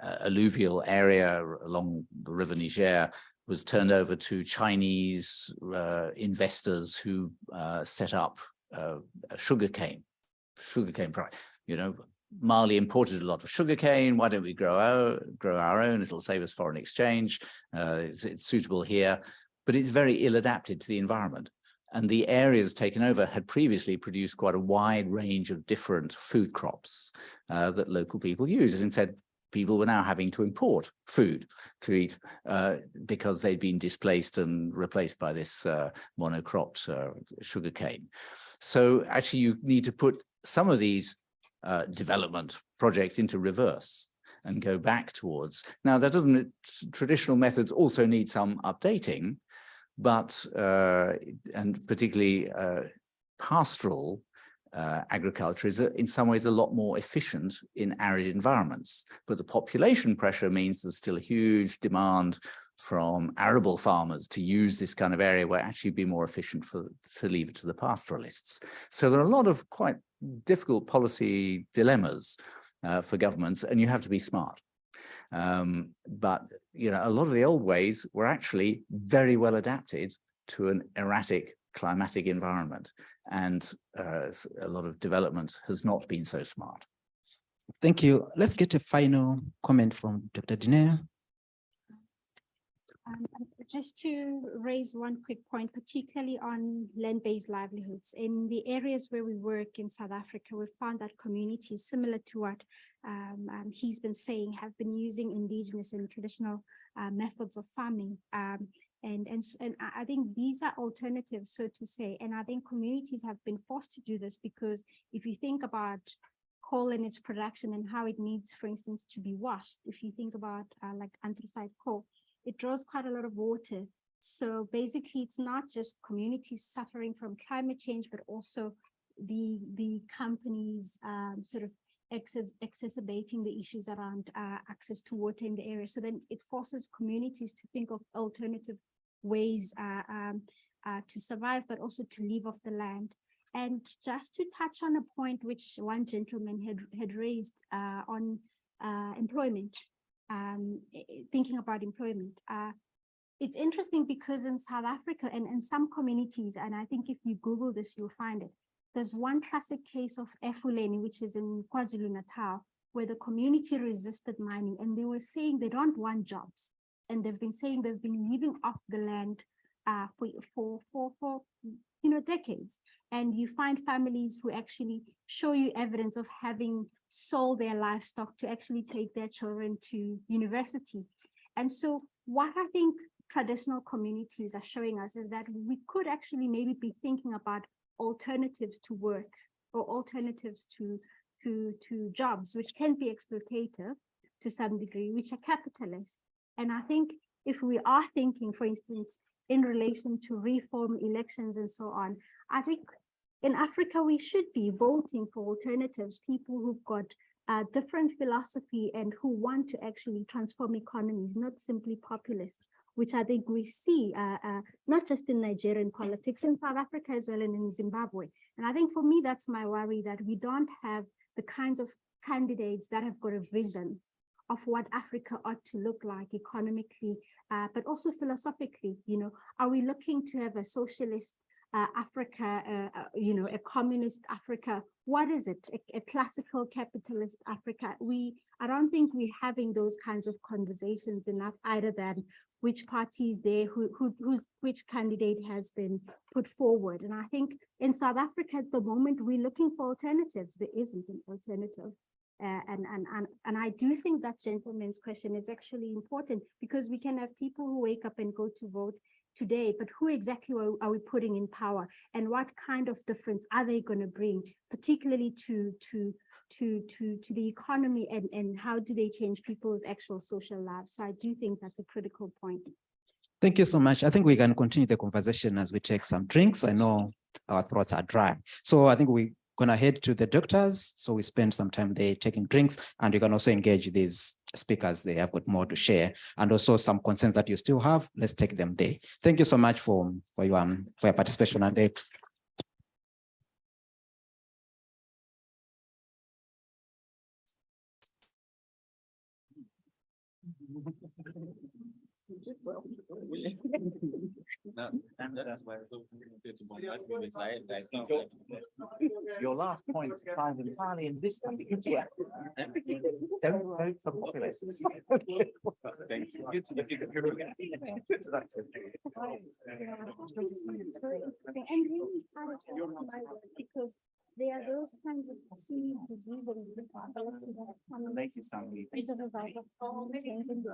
alluvial area along the River Niger was turned over to Chinese investors who set up sugarcane product. You know, Mali imported a lot of sugarcane. Why don't we grow our own? It'll save us foreign exchange. It's suitable here, but it's very ill adapted to the environment. And the areas taken over had previously produced quite a wide range of different food crops that local people used. And instead, people were now having to import food to eat because they'd been displaced and replaced by this monocropped sugarcane. So actually, you need to put some of these development projects into reverse and go back towards. Now, that doesn't, traditional methods also need some updating, but, and particularly pastoral agriculture is in some ways a lot more efficient in arid environments, but the population pressure means there's still a huge demand from arable farmers to use this kind of area where actually be more efficient to leave it to the pastoralists. So there are a lot of quite difficult policy dilemmas for governments, and you have to be smart. But you know, a lot of the old ways were actually very well adapted to an erratic climatic environment, and a lot of development has not been so smart. Thank you. Let's get a final comment from Dr. Dineo. Just to raise one quick point, particularly on land-based livelihoods. In the areas where we work in South Africa, we've found that communities, similar to what he's been saying, have been using indigenous and traditional methods of farming. And I think these are alternatives, so to say. And I think communities have been forced to do this because if you think about coal and its production and how it needs, for instance, to be washed, if you think about like anthracite coal, it draws quite a lot of water. So basically, it's not just communities suffering from climate change, but also the companies sort of exacerbating the issues around access to water in the area. So then it forces communities to think of alternative ways to survive, but also to live off the land. And just to touch on a point which one gentleman had raised on employment, thinking about employment. It's interesting because in South Africa and in some communities, and I think if you Google this, you'll find it, there's one classic case of Efuleni, which is in KwaZulu-Natal, where the community resisted mining and they were saying they don't want jobs. And they've been saying they've been living off the land for decades. And you find families who actually show you evidence of having sold their livestock to actually take their children to university. And so what I think traditional communities are showing us is that we could actually maybe be thinking about alternatives to work or alternatives to jobs, which can be exploitative to some degree, which are capitalist. And I think if we are thinking, for instance, in relation to reform elections and so on, I think in Africa, we should be voting for alternatives, people who've got a different philosophy and who want to actually transform economies, not simply populist, which I think we see not just in Nigerian politics, in South Africa as well, and in Zimbabwe. And I think for me, that's my worry, that we don't have the kinds of candidates that have got a vision of what Africa ought to look like economically, but also philosophically. Are we looking to have a socialist Africa, a communist Africa? What is it? A classical capitalist Africa? I don't think we're having those kinds of conversations enough, either than which party is there, which candidate has been put forward. And I think in South Africa at the moment, we're looking for alternatives. There isn't an alternative. And I do think that gentleman's question is actually important, because we can have people who wake up and go to vote today, but who exactly are we putting in power, and what kind of difference are they going to bring, particularly to the economy, and how do they change people's actual social lives? So I do think that's a critical point. Thank you so much. I think we can continue the conversation as we take some drinks. I know our throats are dry. So I think we're going to head to the doctors. So we spend some time there taking drinks, and you can also engage these speakers. They have got more to share, and also some concerns that you still have. Let's take them there. Thank you so much for your participation and it. Your last point applies entirely in this country. Don't vote for populists. Thank you. Because there are those kinds of seed disease and disability that come as a result of change in the